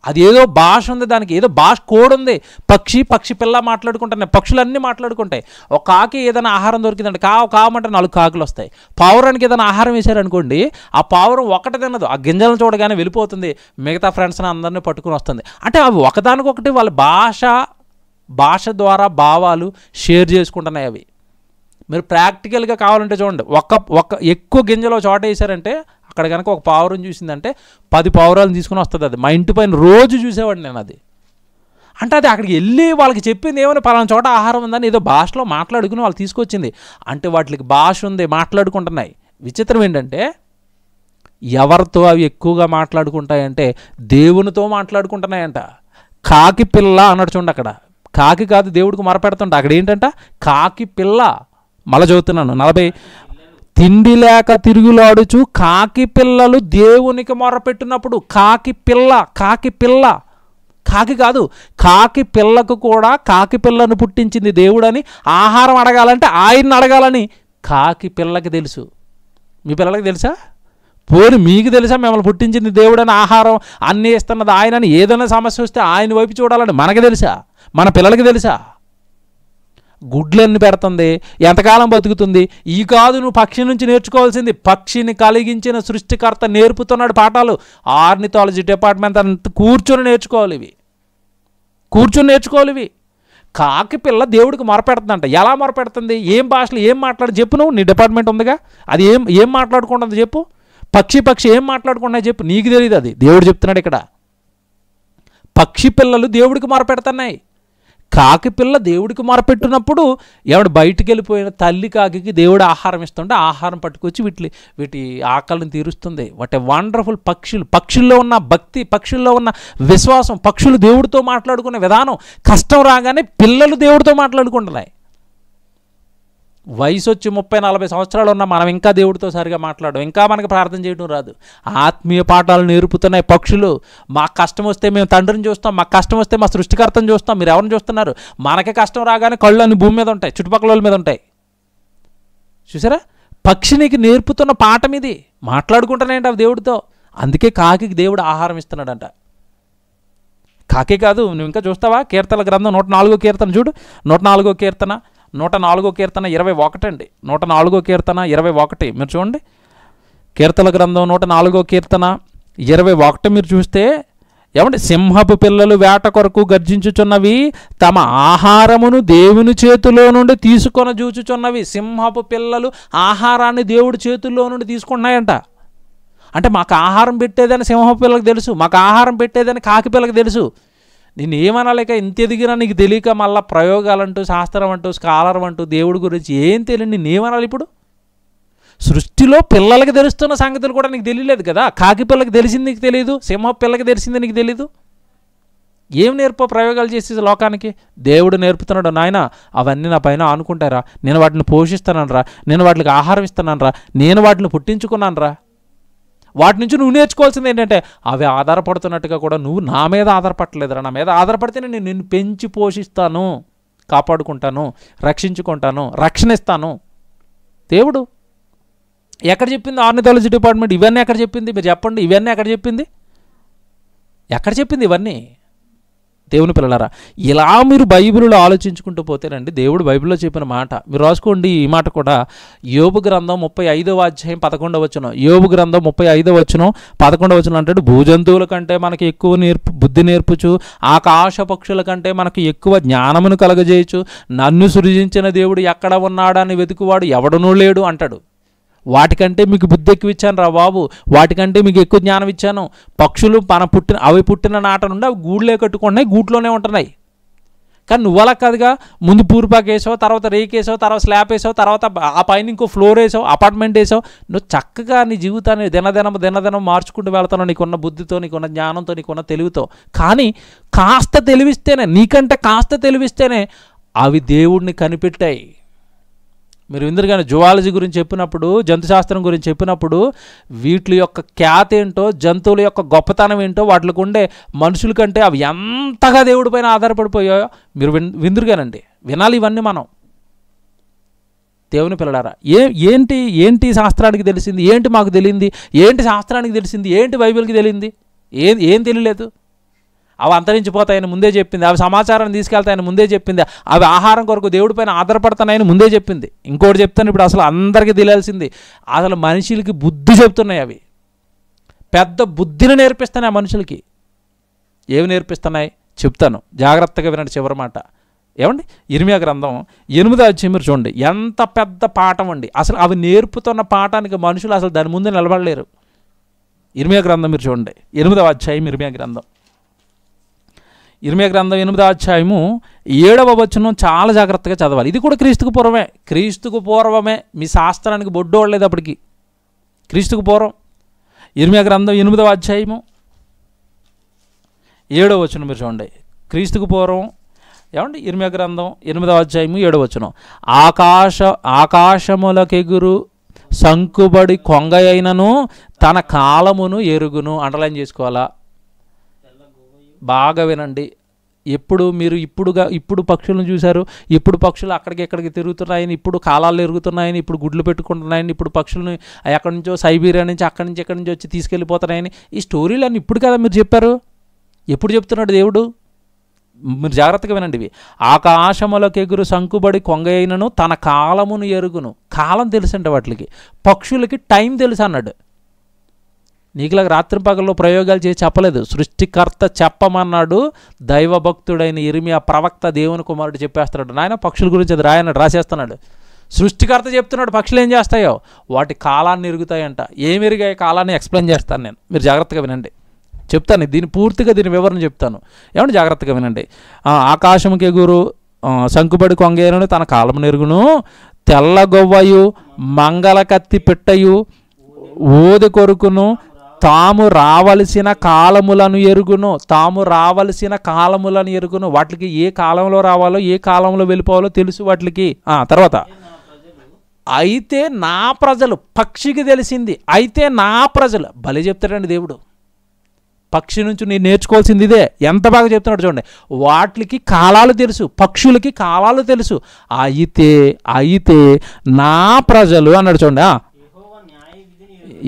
అది ఏదో భాష ఉంది, దానికి ఏదో భాష కోడ్ ఉంది. పక్షి పిల్ల మాట్లాడుకుంటున్నాయి, పక్షులన్నీ మాట్లాడుకుంటాయి. ఒక కాకి ఏదైనా ఆహారం దొరికిందంటే కావమంటే 4 కాకులు వస్తాయి. పావురానికి ఏదైనా ఆహారం వేశారనుకోండి, ఆ పావురం ఒకటి తినదు, ఆ గింజలను చూడగానే వెళ్ళిపోతుంది, మిగతా ఫ్రెండ్స్ని అందరినీ పట్టుకుని వస్తుంది. అంటే అవి ఒకదానికొకటి వాళ్ళ భాష ద్వారా భావాలు షేర్ చేసుకుంటున్నాయి. అవి మీరు ప్రాక్టికల్గా కావాలంటే చూడండి, ఒక ఎక్కువ గింజలో చోట వేసారంటే అక్కడ కనుక ఒక పావురం చూసిందంటే 10 పావురాలను తీసుకుని వస్తుంది. అది మా ఇంటి పైన రోజు చూసేవాడిని నేను. అది అంటే అది అక్కడికి వెళ్ళి వాళ్ళకి చెప్పింది ఏమని, పలానా చోట ఆహారం ఉందని ఏదో భాషలో మాట్లాడుకుని వాళ్ళు తీసుకొచ్చింది. అంటే వాటికి భాష ఉంది, మాట్లాడుకుంటున్నాయి. విచిత్రం ఏంటంటే ఎవరితో అవి ఎక్కువగా మాట్లాడుకుంటాయంటే దేవునితో మాట్లాడుకుంటున్నాయంట. కాకి పిల్ల అన్నాడు చూడండి, అక్కడ కాకి కాదు దేవుడికి మొరపెడుతుంట, అక్కడ ఏంటంట కాకి పిల్ల. మళ్ళీ చదువుతున్నాను 40, తిండి లేక తిరుగులాడుచు కాకి పిల్లలు దేవునికి మొరపెట్టినప్పుడు, కాకి పిల్ల కాకి కాదు, కాకి పిల్లకు కూడా కాకి పిల్లను పుట్టించింది దేవుడని, ఆహారం అడగాలంటే ఆయన్ని అడగాలని కాకి పిల్లకి తెలుసు. మీ పిల్లలకి తెలుసా? పోని మీకు తెలుసా మిమ్మల్ని పుట్టించింది దేవుడని, ఆహారం అన్నీ ఇస్తున్నది ఆయనని? ఏదైనా సమస్య వస్తే ఆయన వైపు చూడాలని మనకు తెలుసా? మన పిల్లలకి తెలుసా? గుడ్లన్నీ పెడుతుంది, ఎంతకాలం బతుకుతుంది? ఈ కాదు నువ్వు పక్షి నుంచి నేర్చుకోవాల్సింది, పక్షిని కలిగించిన సృష్టికర్త నేర్పుతున్నాడు పాఠాలు. ఆర్నిథాలజీ డిపార్ట్మెంట్ అంత కూర్చొని నేర్చుకోవాలి ఇవి. కాకి పిల్ల దేవుడికి మొరపెడుతుందంట. ఎలా మొరపెడుతుంది? ఏం భాషలో ఏం మాట్లాడి చెప్పు, నువ్వు నీ డిపార్ట్మెంట్ ఉందిగా, అది ఏం మాట్లాడుకుంటుంది చెప్పు. పక్షి ఏం మాట్లాడుకుంటున్నాయి చెప్పు, నీకు తెలియదు, అది దేవుడు చెప్తున్నాడు ఇక్కడ. పక్షి పిల్లలు దేవుడికి మొరపెడుతున్నాయి. కాకి పిల్ల దేవుడికి మొరపెట్టినప్పుడు ఎవడు బయటికి వెళ్ళిపోయిన తల్లి కాకి దేవుడు ఆహారం ఇస్తుంటే ఆహారం పట్టుకొచ్చి వీటి ఆకలిని తీరుస్తుంది. What a wonderful! పక్షుల్లో ఉన్న భక్తి, పక్షుల్లో ఉన్న విశ్వాసం, పక్షులు దేవుడితో మాట్లాడుకునే విధానం. కష్టం రాగానే పిల్లలు దేవుడితో మాట్లాడుకుంటున్నాయి. వయసు వచ్చి 30-40 సంవత్సరాలు ఉన్న మనం ఇంకా దేవుడితో సరిగా మాట్లాడడం, ఇంకా మనకు ప్రార్థన చేయడం రాదు. ఆత్మీయ పాఠాలు నేర్పుతున్నాయి పక్షులు. మాకు కష్టం వస్తే మేము తండ్రిని చూస్తాం, మాకు కష్టం వస్తే మా సృష్టికర్తను చూస్తాం. మీరు ఎవరిని చూస్తున్నారు? మనకే కష్టం రాగానే కళ్ళు అన్ని భూమి మీద ఉంటాయి, చుట్టుపక్కల వాళ్ళ మీద ఉంటాయి. చూసారా? పక్షి నీకు నేర్పుతున్న పాఠం ఇది. మాట్లాడుకుంటానేంటి అవి దేవుడితో. అందుకే కాకి దేవుడు ఆహారం ఇస్తున్నాడంట. కాకే కాదు, నువ్వు ఇంకా చూస్తావా? కీర్తనల గ్రంథం 104వ కీర్తన చూడు. 104వ కీర్తన 21 అండి. 104వ కీర్తన 21 మీరు చూడండి. కీర్తనల గ్రంథం 104వ కీర్తన 21 మీరు చూస్తే ఏమంటే, సింహపు పిల్లలు వేట కొరకు గర్జించుచున్నవి, తమ ఆహారమును దేవుని చేతిలో నుండి తీసుకొని చూచుచున్నవి. సింహపు పిల్లలు ఆహారాన్ని దేవుడి చేతుల్లో నుండి తీసుకుంటున్నాయంట. అంటే మాకు ఆహారం పెట్టేదని సింహపు పిల్లలకు తెలుసు, మాకు ఆహారం పెట్టేదని కాకి పిల్లలకు తెలుసు. నేను ఏమనాలేక ఇంత ఎదిగినా నీకు తెలియక మళ్ళీ ప్రయోగాలంటూ, శాస్త్రం అంటూ, స్కాలర్ అంటూ, దేవుడి గురించి ఏం తెలియదు. నేను ఏమనాలి ఇప్పుడు? సృష్టిలో పిల్లలకి తెలుస్తున్న సంగతులు కూడా నీకు తెలియలేదు కదా. కాకి పిల్లకి తెలిసింది నీకు తెలియదు, సింహ పిల్లకి తెలిసింది నీకు తెలీదు. ఏం నేర్పో ప్రయోగాలు చేసి లోకానికి? దేవుడు నేర్పుతున్నాడు, నాయన అవన్నీ నా పైన ఆనుకుంటారా, నేను వాటిని పోషిస్తానరా, నేను వాటికి ఆహారం ఇస్తానరా, నేను వాటిని పుట్టించుకున్నానరా. వాటి నుంచి నువ్వు నేర్చుకోవాల్సింది ఏంటంటే, అవి ఆధారపడుతున్నట్టుగా కూడా నువ్వు నా మీద ఆధారపడలేదురా. నా మీద ఆధారపడితే నేను నిన్ను పెంచి పోషిస్తాను, కాపాడుకుంటాను, రక్షించుకుంటాను, రక్షణ ఇస్తాను. దేవుడు ఎక్కడ చెప్పింది? ఆర్నిథాలజీ డిపార్ట్మెంట్ ఇవన్నీ ఎక్కడ చెప్పింది? మీరు చెప్పండి, ఇవన్నీ ఎక్కడ చెప్పింది? ఇవన్నీ? దేవుని పిల్లలారా, ఇలా మీరు బైబిల్లో ఆలోచించుకుంటూ పోతేనండి, దేవుడు బైబిల్లో చెప్పిన మాట మీరు రాసుకోండి. ఈ మాట కూడా యోబు గ్రంథం 35వ అధ్యాయం 11వ వచనం. యోబు గ్రంథం 35వ వచనం 11వ వచనం అంటాడు, భూజంతువుల కంటే మనకి ఎక్కువ బుద్ధి నేర్పుచు, ఆకాశ పక్షుల కంటే మనకు ఎక్కువ జ్ఞానమును కలగజేయచ్చు, నన్ను సృజించిన దేవుడు ఎక్కడ ఉన్నాడని వెతుకువాడు ఎవడనూ లేడు అంటాడు. వాటికంటే మీకు బుద్ధి ఎక్కువ ఇచ్చాను రా బాబు, వాటికంటే మీకు ఎక్కువ జ్ఞానం ఇచ్చాను. పక్షులు అవి పుట్టిన నాట నుండి అవి గూడులే కట్టుకుంటున్నాయి, గూట్లోనే ఉంటున్నాయి. కానీ నువ్వు అలా కాదుగా, ముందు పూర్పాకు వేసావు, తర్వాత రేక్ వేసావు, తర్వాత స్లాబ్ వేసావు, తర్వాత ఆ పైన ఇంకో ఫ్లోర్ వేసావు, అపార్ట్మెంట్ వేసావు. నువ్వు చక్కగా నీ జీవితాన్ని దినదినం మార్చుకుంటూ వెళ్తావు, నీకున్న బుద్ధితో, నీకున్న జ్ఞానంతో, నీకున్న తెలివితో. కానీ కాస్త తెలివిస్తేనే, నీకంటే కాస్త తెలివిస్తేనే అవి దేవుడిని కనిపెట్టాయి. మీరు ఎందుకని జువాలజీ గురించి చెప్పినప్పుడు, జంతుశాస్త్రం గురించి చెప్పినప్పుడు వీటి యొక్క ఖ్యాతి ఏంటో, జంతువుల యొక్క గొప్పతనం ఏంటో, వాటికి ఉండే మనుషుల కంటే అవి ఎంతగా దేవుడి పైన ఆధారపడిపోయాయో మీరు విందురుగానండి. వినాలి ఇవన్నీ మనం. దేవుని పిల్లలారా, ఏంటి శాస్త్రానికి తెలిసింది, ఏంటి మాకు తెలియంది, ఏంటి శాస్త్రానికి తెలిసింది, ఏంటి బైబిల్కి తెలియంది? ఏం తెలియలేదు. అవి అంతరించిపోతాయని ముందే చెప్పింది, అవి సమాచారాన్ని తీసుకెళ్తాయని ముందే చెప్పింది, అవి ఆహారం కొరకు దేవుడి పైన ఆధారపడతాయని ముందే చెప్పింది. ఇంకోటి చెప్తాను ఇప్పుడు, అసలు అందరికీ తెలియాల్సింది, అసలు మనుషులకి బుద్ధి చెప్తున్నాయి. అవి పెద్ద బుద్ధిని నేర్పిస్తున్నాయి ఆ మనుషులకి. ఏమి నేర్పిస్తున్నాయి చెప్తాను, జాగ్రత్తగా వినండి చివరి మాట. ఏమండి, ఇర్మియా గ్రంథం 8వ అధ్యాయం మీరు చూడండి, ఎంత పెద్ద పాఠం అండి. అసలు అవి నేర్పుతున్న పాఠానికి మనుషులు అసలు దాని ముందు నిలబడలేరు. ఇర్మియా గ్రంథం మీరు చూడండి, 8వ అధ్యాయం ఇర్మియా గ్రంథం 8వ అధ్యాయము 7వ వచనం చాలా జాగ్రత్తగా చదవాలి. ఇది కూడా క్రీస్తుకు పూర్వమే. మీ శాస్త్రానికి బొడ్డు వాళ్ళలేదు అప్పటికి. క్రీస్తుకు పూర్వం ఇర్మియా గ్రంథం 8వ అధ్యాయము 7వ వచనం మీరు చూడండి. క్రీస్తుకు పూర్వం ఏమండి, ఇర్మియా గ్రంథం 8వ అధ్యాయము 7వ వచనం. ఆకాశములకెగురు సంకుబడి కొంగ అయినను తన కాలమును ఎరుగును. అండర్లైన్ చేసుకోవాలా, బాగా వినండి. ఇప్పుడు పక్షులను చూశారు, ఇప్పుడు పక్షులు అక్కడికి తిరుగుతున్నాయని, ఇప్పుడు కాలాలు ఎరుగుతున్నాయని, ఇప్పుడు గుడ్లు పెట్టుకుంటున్నాయని, ఇప్పుడు పక్షులను ఎక్కడి నుంచో సైబీరియా నుంచి అక్కడి నుంచి వచ్చి తీసుకెళ్ళిపోతున్నాయని, ఈ స్టోరీలన్నీ ఇప్పుడు కదా మీరు చెప్పారు. ఎప్పుడు చెప్తున్నాడు దేవుడు? మీరు జాగ్రత్తగా వినండి. ఇవి ఆకాశములకెగురు సంకుబడి కొంగ అయినను తన కాలమును ఎరుగును. కాలం తెలుసంటే వాటికి, పక్షులకి టైం తెలుసు అన్నాడు. నీకులాగా రాత్రి పగల్లో ప్రయోగాలు చేసి చెప్పలేదు, సృష్టికర్త చెప్పమన్నాడు. దైవభక్తుడైన ఇర్మియా ప్రవక్త దేవుని కుమారుడు చెప్పేస్తున్నాడు. నాయన పక్షుల గురించి అది రాసేస్తున్నాడు. సృష్టికర్త చెప్తున్నాడు పక్షులు ఏం చేస్తాయో, వాటి కాలాన్ని ఎరుగుతాయంట. ఏమి ఎరిగాయి కాలాన్ని ఎక్స్ప్లెయిన్ చేస్తాను నేను, మీరు జాగ్రత్తగా వినండి. చెప్తాను దీని వివరణ చెప్తాను. ఏమంటే జాగ్రత్తగా వినండి. ఆకాశంకి ఎగురు సంకుబడి కొంగేరును తన కాలమును ఎరుగును, తెల్లగొవ్వయు మంగళ కత్తి పిట్టయు ఊది కొరుకును తాము రావలసిన కాలములను ఎరుగును. వాటికి ఏ కాలంలో రావాలో ఏ కాలంలో వెళ్ళిపోవాలో తెలుసు వాటికి. తర్వాత అయితే నా ప్రజలు, పక్షికి తెలిసింది, అయితే నా ప్రజలు. భలే చెప్తాడండి దేవుడు. పక్షి నుంచి నేను నేర్చుకోవాల్సింది ఇదే. ఎంత బాగా చెప్తున్నాడు చూడండి. వాటికి కాలాలు తెలుసు, పక్షులకి కాలాలు తెలుసు. అయితే నా ప్రజలు అన్నాడు చూడండి.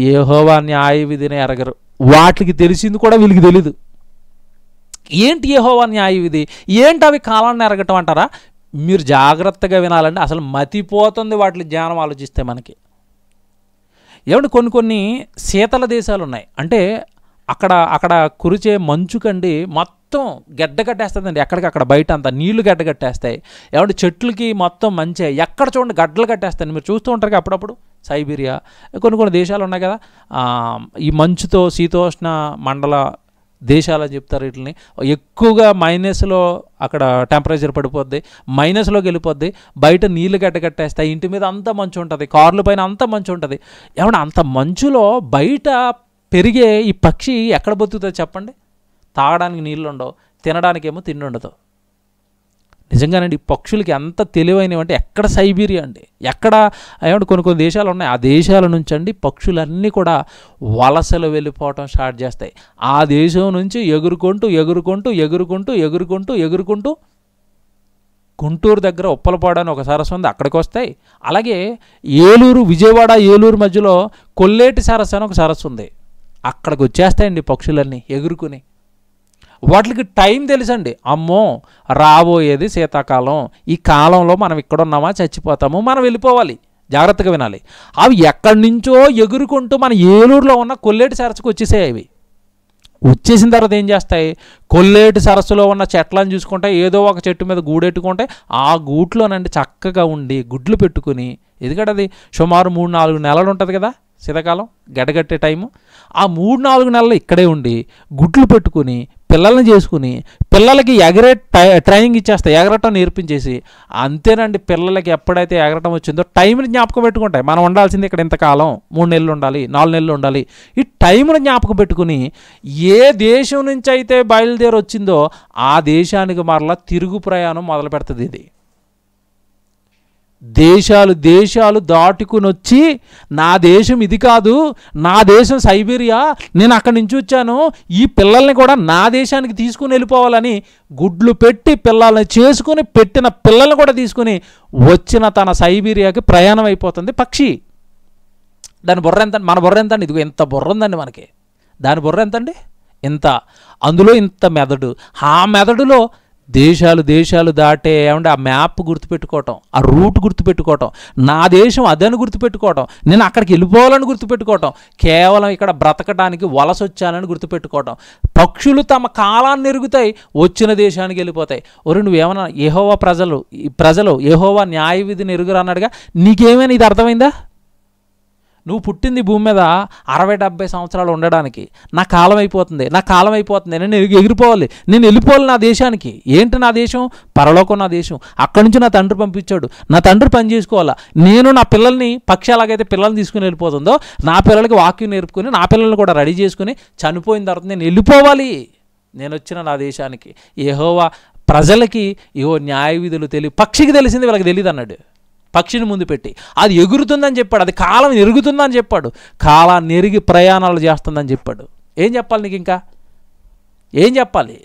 యెహోవా న్యాయ విధిని ఎరగరు. వాటికి తెలిసింది కూడా వీళ్ళకి తెలీదు. ఏంటి యెహోవా న్యాయ విధి? ఏంటి అవి కాలాన్ని ఎరగటం అంటారా? మీరు జాగ్రత్తగా వినాలండి. అసలు మతిపోతుంది వాటి జ్ఞానం ఆలోచిస్తే మనకి. ఏమంటే కొన్ని శీతల దేశాలు ఉన్నాయి. అంటే అక్కడ కురిచే మంచుకండి మొత్తం గడ్డగట్టేస్తుందండి. ఎక్కడికక్కడ బయట అంతా నీళ్లు గడ్డగట్టేస్తాయి. ఏమంటే చెట్లకి మొత్తం మంచి ఎక్కడ చూడండి గడ్డలు కట్టేస్తాయి. మీరు చూస్తూ ఉంటారు అప్పుడప్పుడు. సైబీరియా కొన్ని దేశాలు ఉన్నాయి కదా, ఈ మంచుతో శీతోష్ణ మండల దేశాలు అని చెప్తారు. వీటిని ఎక్కువగా మైనస్లో అక్కడ టెంపరేచర్ పడిపోద్ది, మైనస్లోకి వెళ్ళిపోద్ది. బయట నీళ్లు గడ్డగట్టేస్తాయి. ఇంటి మీద అంతా మంచు ఉంటుంది, కార్ల పైన అంతా మంచు ఉంటుంది. ఏమన్నా అంత మంచులో బయట పెరిగే ఈ పక్షి ఎక్కడ బతుకుతుంది చెప్పండి? తాగడానికి నీళ్ళు ఉండవు, తినడానికేమో తిండి ఉండదు. నిజంగానండి, ఈ పక్షులకి ఎంత తెలివైనవి అంటే ఎక్కడ సైబీరియా అండి, ఎక్కడ ఏమంటే కొన్ని దేశాలు ఉన్నాయి. ఆ దేశాల నుంచి అండి పక్షులన్నీ కూడా వలసలు వెళ్ళిపోవటం స్టార్ట్ చేస్తాయి. ఆ దేశం నుంచి ఎగురుకుంటూ గుంటూరు దగ్గర ఉప్పలపాడు అని ఒక సరస్సు ఉంది, అక్కడికి వస్తాయి. అలాగే విజయవాడ ఏలూరు మధ్యలో కొల్లేటి సరస్సు అని ఒక సరస్సు ఉంది, అక్కడికి వచ్చేస్తాయండి పక్షులన్నీ ఎగురుకుని. వాటికి టైం తెలుసండి. అమ్మో రాబోయేది శీతాకాలం, ఈ కాలంలో మనం ఇక్కడ ఉన్నామా చచ్చిపోతాము, మనం వెళ్ళిపోవాలి. జాగ్రత్తగా వినాలి. అవి ఎక్కడి నుంచో ఎగురుకుంటూ మన ఏలూరులో ఉన్న కొల్లేటి సరస్సుకు వచ్చేసాయి. అవి వచ్చేసిన తర్వాత ఏం చేస్తాయి? కొల్లేటి సరస్సులో ఉన్న చెట్లను చూసుకుంటాయి, ఏదో ఒక చెట్టు మీద గూడెట్టుకుంటాయి. ఆ గూట్లోనండి చక్కగా ఉండి గుడ్లు పెట్టుకుని, ఎందుకంటే అది సుమారు 3-4 నెలలు ఉంటుంది కదా శీతాకాలం గడ్డగట్టే టైము. ఆ 3-4 నెలలు ఇక్కడే ఉండి గుడ్లు పెట్టుకుని పిల్లల్ని చేసుకుని పిల్లలకి ఎగరే ట్రైనింగ్ ఇచ్చేస్తాయి, ఎగరటం నేర్పించేసి. అంతేనండి, పిల్లలకి ఎప్పుడైతే ఎగరటం వచ్చిందో టైంని జ్ఞాపకం పెట్టుకుంటాయి. మనం ఉండాల్సింది ఇక్కడ ఇంతకాలం, 3 నెలలు ఉండాలి, 4 నెలలు ఉండాలి. ఈ టైంని జ్ఞాపకం పెట్టుకుని ఏ దేశం నుంచి అయితే బయలుదేరి వచ్చిందో ఆ దేశానికి మరలా తిరుగు ప్రయాణం మొదలు పెడుతుంది. ఇది దేశాలు దాటుకుని వచ్చి, నా దేశం ఇది కాదు, నా దేశం సైబీరియా, నేను అక్కడి నుంచి వచ్చాను, ఈ పిల్లల్ని కూడా నా దేశానికి తీసుకుని వెళ్ళిపోవాలని గుడ్లు పెట్టి పిల్లల్ని చేసుకుని, పెట్టిన పిల్లల్ని కూడా తీసుకుని వచ్చిన తన సైబీరియాకి ప్రయాణం అయిపోతుంది పక్షి. దాని బుర్ర ఎంత? మన బుర్ర ఎంత అండి? ఇదిగో ఎంత బుర్ర ఉందండి మనకి. దాని బుర్ర ఎంతండి? ఇంత, అందులో ఇంత మెదడు. ఆ మెదడులో దేశాలు దాటే ఏమంటే ఆ మ్యాప్ గుర్తుపెట్టుకోవటం, ఆ రూట్ గుర్తుపెట్టుకోవటం, నా దేశం అదని గుర్తుపెట్టుకోవటం, నేను అక్కడికి వెళ్ళిపోవాలని గుర్తుపెట్టుకోవటం, కేవలం ఇక్కడ బ్రతకడానికి వలస వచ్చానని గుర్తుపెట్టుకోవటం. పక్షులు తమ కాలాన్ని ఎరుగుతాయి, వచ్చిన దేశానికి వెళ్ళిపోతాయి. ఒరు నువ్వేమన్నా ప్రజలు యెహోవా న్యాయ విధిని ఎరుగురు అన్నాడుగా, నీకేమైనా ఇది అర్థమైందా? నువ్వు పుట్టింది భూమి మీద 60-70 సంవత్సరాలు ఉండడానికి. నా కాలం అయిపోతుంది, నేను ఎగిరిపోవాలి, నేను వెళ్ళిపోవాలి నా దేశానికి. ఏంటి నా దేశం? పరలోకం నా దేశం. అక్కడి నుంచి నా తండ్రి పంపించాడు, నా తండ్రి పని చేసుకోవాలా. నేను నా పిల్లల్ని పక్షి ఎలాగైతే పిల్లల్ని తీసుకుని వెళ్ళిపోతుందో, నా పిల్లలకి వాక్యం నేర్పుకుని నా పిల్లల్ని కూడా రెడీ చేసుకుని చనిపోయిన తర్వాత నేను వెళ్ళిపోవాలి, నేను వచ్చిన నా దేశానికి. యెహోవా ప్రజలకి న్యాయ విధులు తెలియదు, పక్షికి తెలిసింది వీళ్ళకి తెలియదు అన్నాడు. పక్షిని ముందు పెట్టి అది ఎగురుతుందని చెప్పాడు, అది కాలం ఎరుగుతుందని చెప్పాడు, కాలాన్ని ఎరిగి ప్రయాణాలు చేస్తుందని చెప్పాడు. ఏం చెప్పాలి నీకు? ఇంకా ఏం చెప్పాలి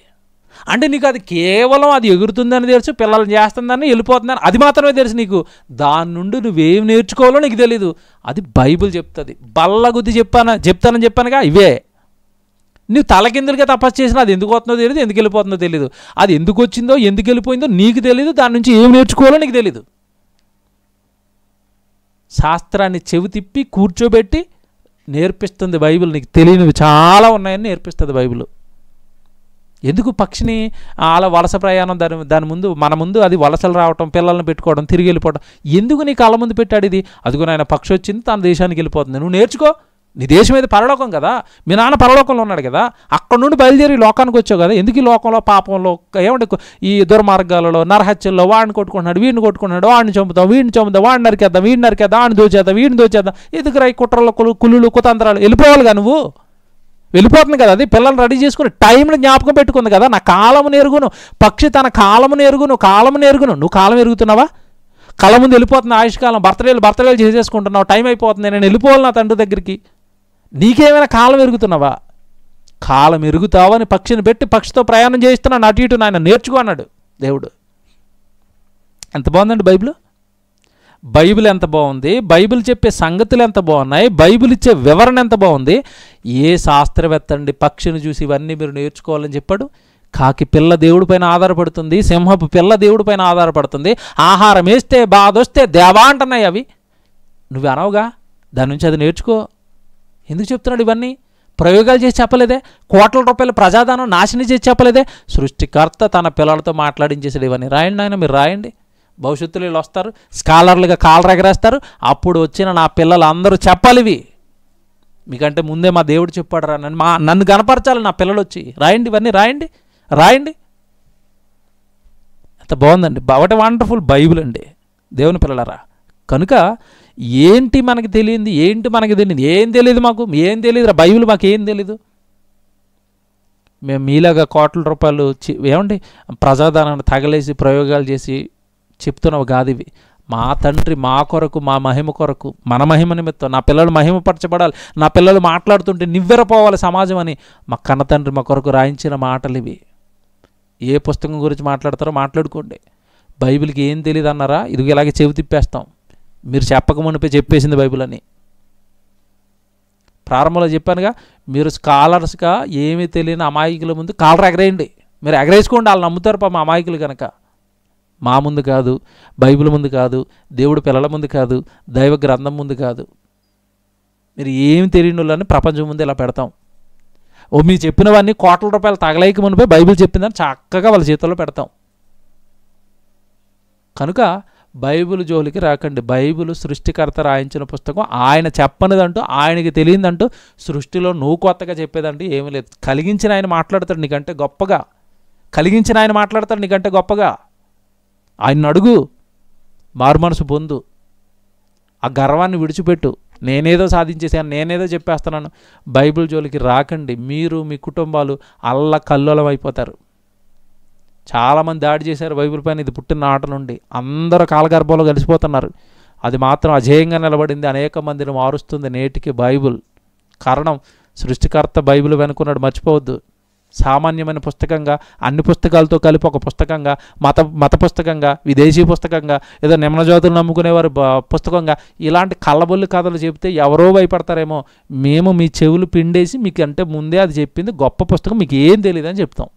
అంటే, నీకు అది కేవలం అది ఎగురుతుందని తెలుసు, పిల్లల్ని చేస్తుందని, వెళ్ళిపోతుందని అది మాత్రమే తెలుసు నీకు. దాని నుండి నువ్వేం నేర్చుకోవాలో నీకు తెలీదు. అది బైబిల్ చెప్తుంది. బల్లగుద్ది చెప్తానని చెప్పానుగా, ఇవే. నువ్వు తలకిందులుగా తపస్సు చేసినా అది ఎందుకు వస్తుందో తెలియదు, ఎందుకు వెళ్ళిపోతుందో తెలియదు. అది ఎందుకు వచ్చిందో ఎందుకు వెళ్ళిపోయిందో నీకు తెలీదు, దాని నుంచి ఏం నేర్చుకోవాలో నీకు తెలీదు. శాస్త్రాన్ని చెవి తిప్పి కూర్చోబెట్టి నేర్పిస్తుంది బైబిల్. నీకు తెలియనివి చాలా ఉన్నాయని నేర్పిస్తుంది బైబిల్. ఎందుకు పక్షిని అలా వలస ప్రయాణం దాని ముందు మన ముందు అది వలసలు రావటం, పిల్లల్ని పెట్టుకోవడం, తిరిగి వెళ్ళిపోవడం ఎందుకు నీ కళ్ళ ముందు పెట్టాడు? ఇది అదిగో నాయన పక్షి వచ్చింది, తన దేశానికి వెళ్ళిపోతుంది, నువ్వు నేర్చుకో. నీ దేశం అయితే పరలోకం కదా, మీ నాన్న పరలోకంలో ఉన్నాడు కదా, అక్కడ నుండి బయలుదేరి లోకానికి వచ్చావు కదా. ఎందుకు ఈ లోకంలో పాపంలో ఏమంటే ఈ దుర్మార్గాలలో నరహత్యల్లో వాడిని కొట్టుకుంటున్నాడు, వీడిని కొట్టుకుంటున్నాడు, వాడిని చంపుతాం, వాడిని నరికేద్దాం, వాడిని దోచేద్దాం, ఎందుకు ఈ కుట్రలు కుళ్ళు కుతంత్రాలు. వెళ్ళిపోవాలిగా నువ్వు, వెళ్ళిపోతుంది కదా. అది పిల్లల్ని రెడీ చేసుకుని టైంని జ్ఞాపకం పెట్టుకుంది కదా. నా కాలమును ఎరుగును, పక్షి తన కాలమును ఎరుగును. నువ్వు కాలం ఎరుగుతున్నావా? కళ్ళ ముందు వెళ్ళిపోతుంది ఆయుష్కాలం, బర్త్డేలు చేసేసుకుంటున్నావు, టైం అయిపోతుంది, నేను వెళ్ళిపోవాలి నా తండ్రి దగ్గరికి. నీకేమైనా కాలం ఎరుగుతున్నావా? కాలం ఎరుగుతావని పక్షిని పెట్టి పక్షితో ప్రయాణం చేస్తున్నాను, అటు ఇటు నాయన నేర్చుకో అన్నాడు దేవుడు. ఎంత బాగుందండి బైబిల్ ఎంత బాగుంది, బైబిల్ చెప్పే సంగతులు ఎంత బాగున్నాయి, బైబిల్ ఇచ్చే వివరణ ఎంత బాగుంది. ఏ శాస్త్రవేత్త అండి పక్షిని చూసి ఇవన్నీ మీరు నేర్చుకోవాలని చెప్పాడు? కాకి పిల్ల దేవుడి పైన ఆధారపడుతుంది, సింహపు పిల్ల దేవుడి పైన ఆధారపడుతుంది, ఆహారం వేస్తే బాధ వస్తే దేవా అంటున్నాయి అవి. నువ్వు అనవుగా, దాని నుంచి అది నేర్చుకో. ఎందుకు చెప్తున్నాడు ఇవన్నీ? ప్రయోగాలు చేసి చెప్పలేదే, కోట్ల రూపాయల ప్రజాదానం నాశనం చేసి చెప్పలేదే. సృష్టికర్త తన పిల్లలతో మాట్లాడించేసాడు. ఇవన్నీ రాయండి నాయన, మీరు రాయండి. భవిష్యత్తులో వీళ్ళు వస్తారు, స్కాలర్లుగా కాలర్ ఎగరేస్తారు, అప్పుడు వచ్చిన నా పిల్లలు అందరూ చెప్పాలి ఇవి. మీకంటే ముందే మా దేవుడు చెప్పాడు రా, నన్ను కనపరచాలి నా పిల్లలు వచ్చి. రాయండి, ఇవన్నీ రాయండి. ఎంత బాగుందండి, వాట్ ఎ వండర్ఫుల్ బైబిల్ అండి దేవుని పిల్లలరా. కనుక ఏంటి మనకి తెలియంది, ఏం తెలియదు మాకు, ఏం తెలియదురా బైబిల్, మాకు ఏం తెలీదు. మేము మీలాగా కోట్ల రూపాయలు ఏమండి ప్రజాదానాన్ని తగలేసి ప్రయోగాలు చేసి చెప్తున్నావు కాదు ఇవి. మా తండ్రి మా కొరకు, మా మహిమ కొరకు, మన మహిమ నిమిత్తం నా పిల్లలు మహిమపరచబడాలి, నా పిల్లలు మాట్లాడుతుంటే నివ్వెరపోవాలి సమాజం అని మా కన్న తండ్రి మా కొరకు రాయించిన మాటలు ఇవి. ఏ పుస్తకం గురించి మాట్లాడతారో మాట్లాడుకోండి. బైబిల్కి ఏం తెలియదు అన్నారా, ఇది ఇలాగే చెవి తిప్పేస్తాం. మీరు చెప్పకమునిపై చెప్పేసింది బైబిల్ అని. ప్రారంభంలో చెప్పానుగా, మీరు స్కాలర్స్గా ఏమీ తెలియని అమాయకుల ముందు కాలర్ ఎగరేయండి. మీరు ఎగరేసుకోండి, వాళ్ళు నమ్ముతారు పాపం అమాయకులు కనుక. మా ముందు కాదు, బైబిల్ ముందు కాదు, దేవుడు పిల్లల ముందు కాదు, దైవ గ్రంథం ముందు కాదు. మీరు ఏమి తెలియని వాళ్ళని ప్రపంచం ముందు ఇలా పెడతాం. మీరు చెప్పినవన్నీ కోట్ల రూపాయలు తగలేక మునిపై బైబిల్ చెప్పిందని చక్కగా వాళ్ళ చేతుల్లో పెడతాం. కనుక బైబిల్ జోలికి రాకండి. బైబిల్ సృష్టికర్త రాయించిన పుస్తకం, ఆయన చెప్పనిదంటూ, ఆయనకి తెలియదంటూ, సృష్టిలో నువ్వు కొత్తగా చెప్పేదంటూ ఏమీ లేదు. కలిగించిన ఆయన మాట్లాడతాడు నీకంటే గొప్పగా, ఆయన అడుగు, మారుమనసు పొందు, ఆ గర్వాన్ని విడిచిపెట్టు. నేనేదో సాధించేసాను, నేనేదో చెప్పేస్తున్నాను. బైబిల్ జోలికి రాకండి. మీరు మీ కుటుంబాలు అల్లకల్లోలం అయిపోతారు. చాలామంది దాడి చేశారు బైబిల్ పైన, ఇది పుట్టిన నాట నుండి అందరూ కాలగర్భంలో కలిసిపోతున్నారు. అది మాత్రం అజేయంగా నిలబడింది, అనేక మందిని మారుస్తుంది నేటికి బైబిల్. కారణం సృష్టికర్త బైబిల్ వెనుకున్నాడు, మర్చిపోవద్దు. సామాన్యమైన పుస్తకంగా, అన్ని పుస్తకాలతో కలిపి ఒక పుస్తకంగా, మత పుస్తకంగా, విదేశీ పుస్తకంగా, ఏదో నిమ్నజాతులు నమ్ముకునేవారు పుస్తకంగా, ఇలాంటి కళ్ళబొల్లి కథలు చెప్తే ఎవరో భయపడతారేమో. మేము మీ చెవులు పిండేసి మీకు అంటే ముందే అది చెప్పింది గొప్ప పుస్తకం, మీకు ఏం తెలియదు అని చెప్తాం.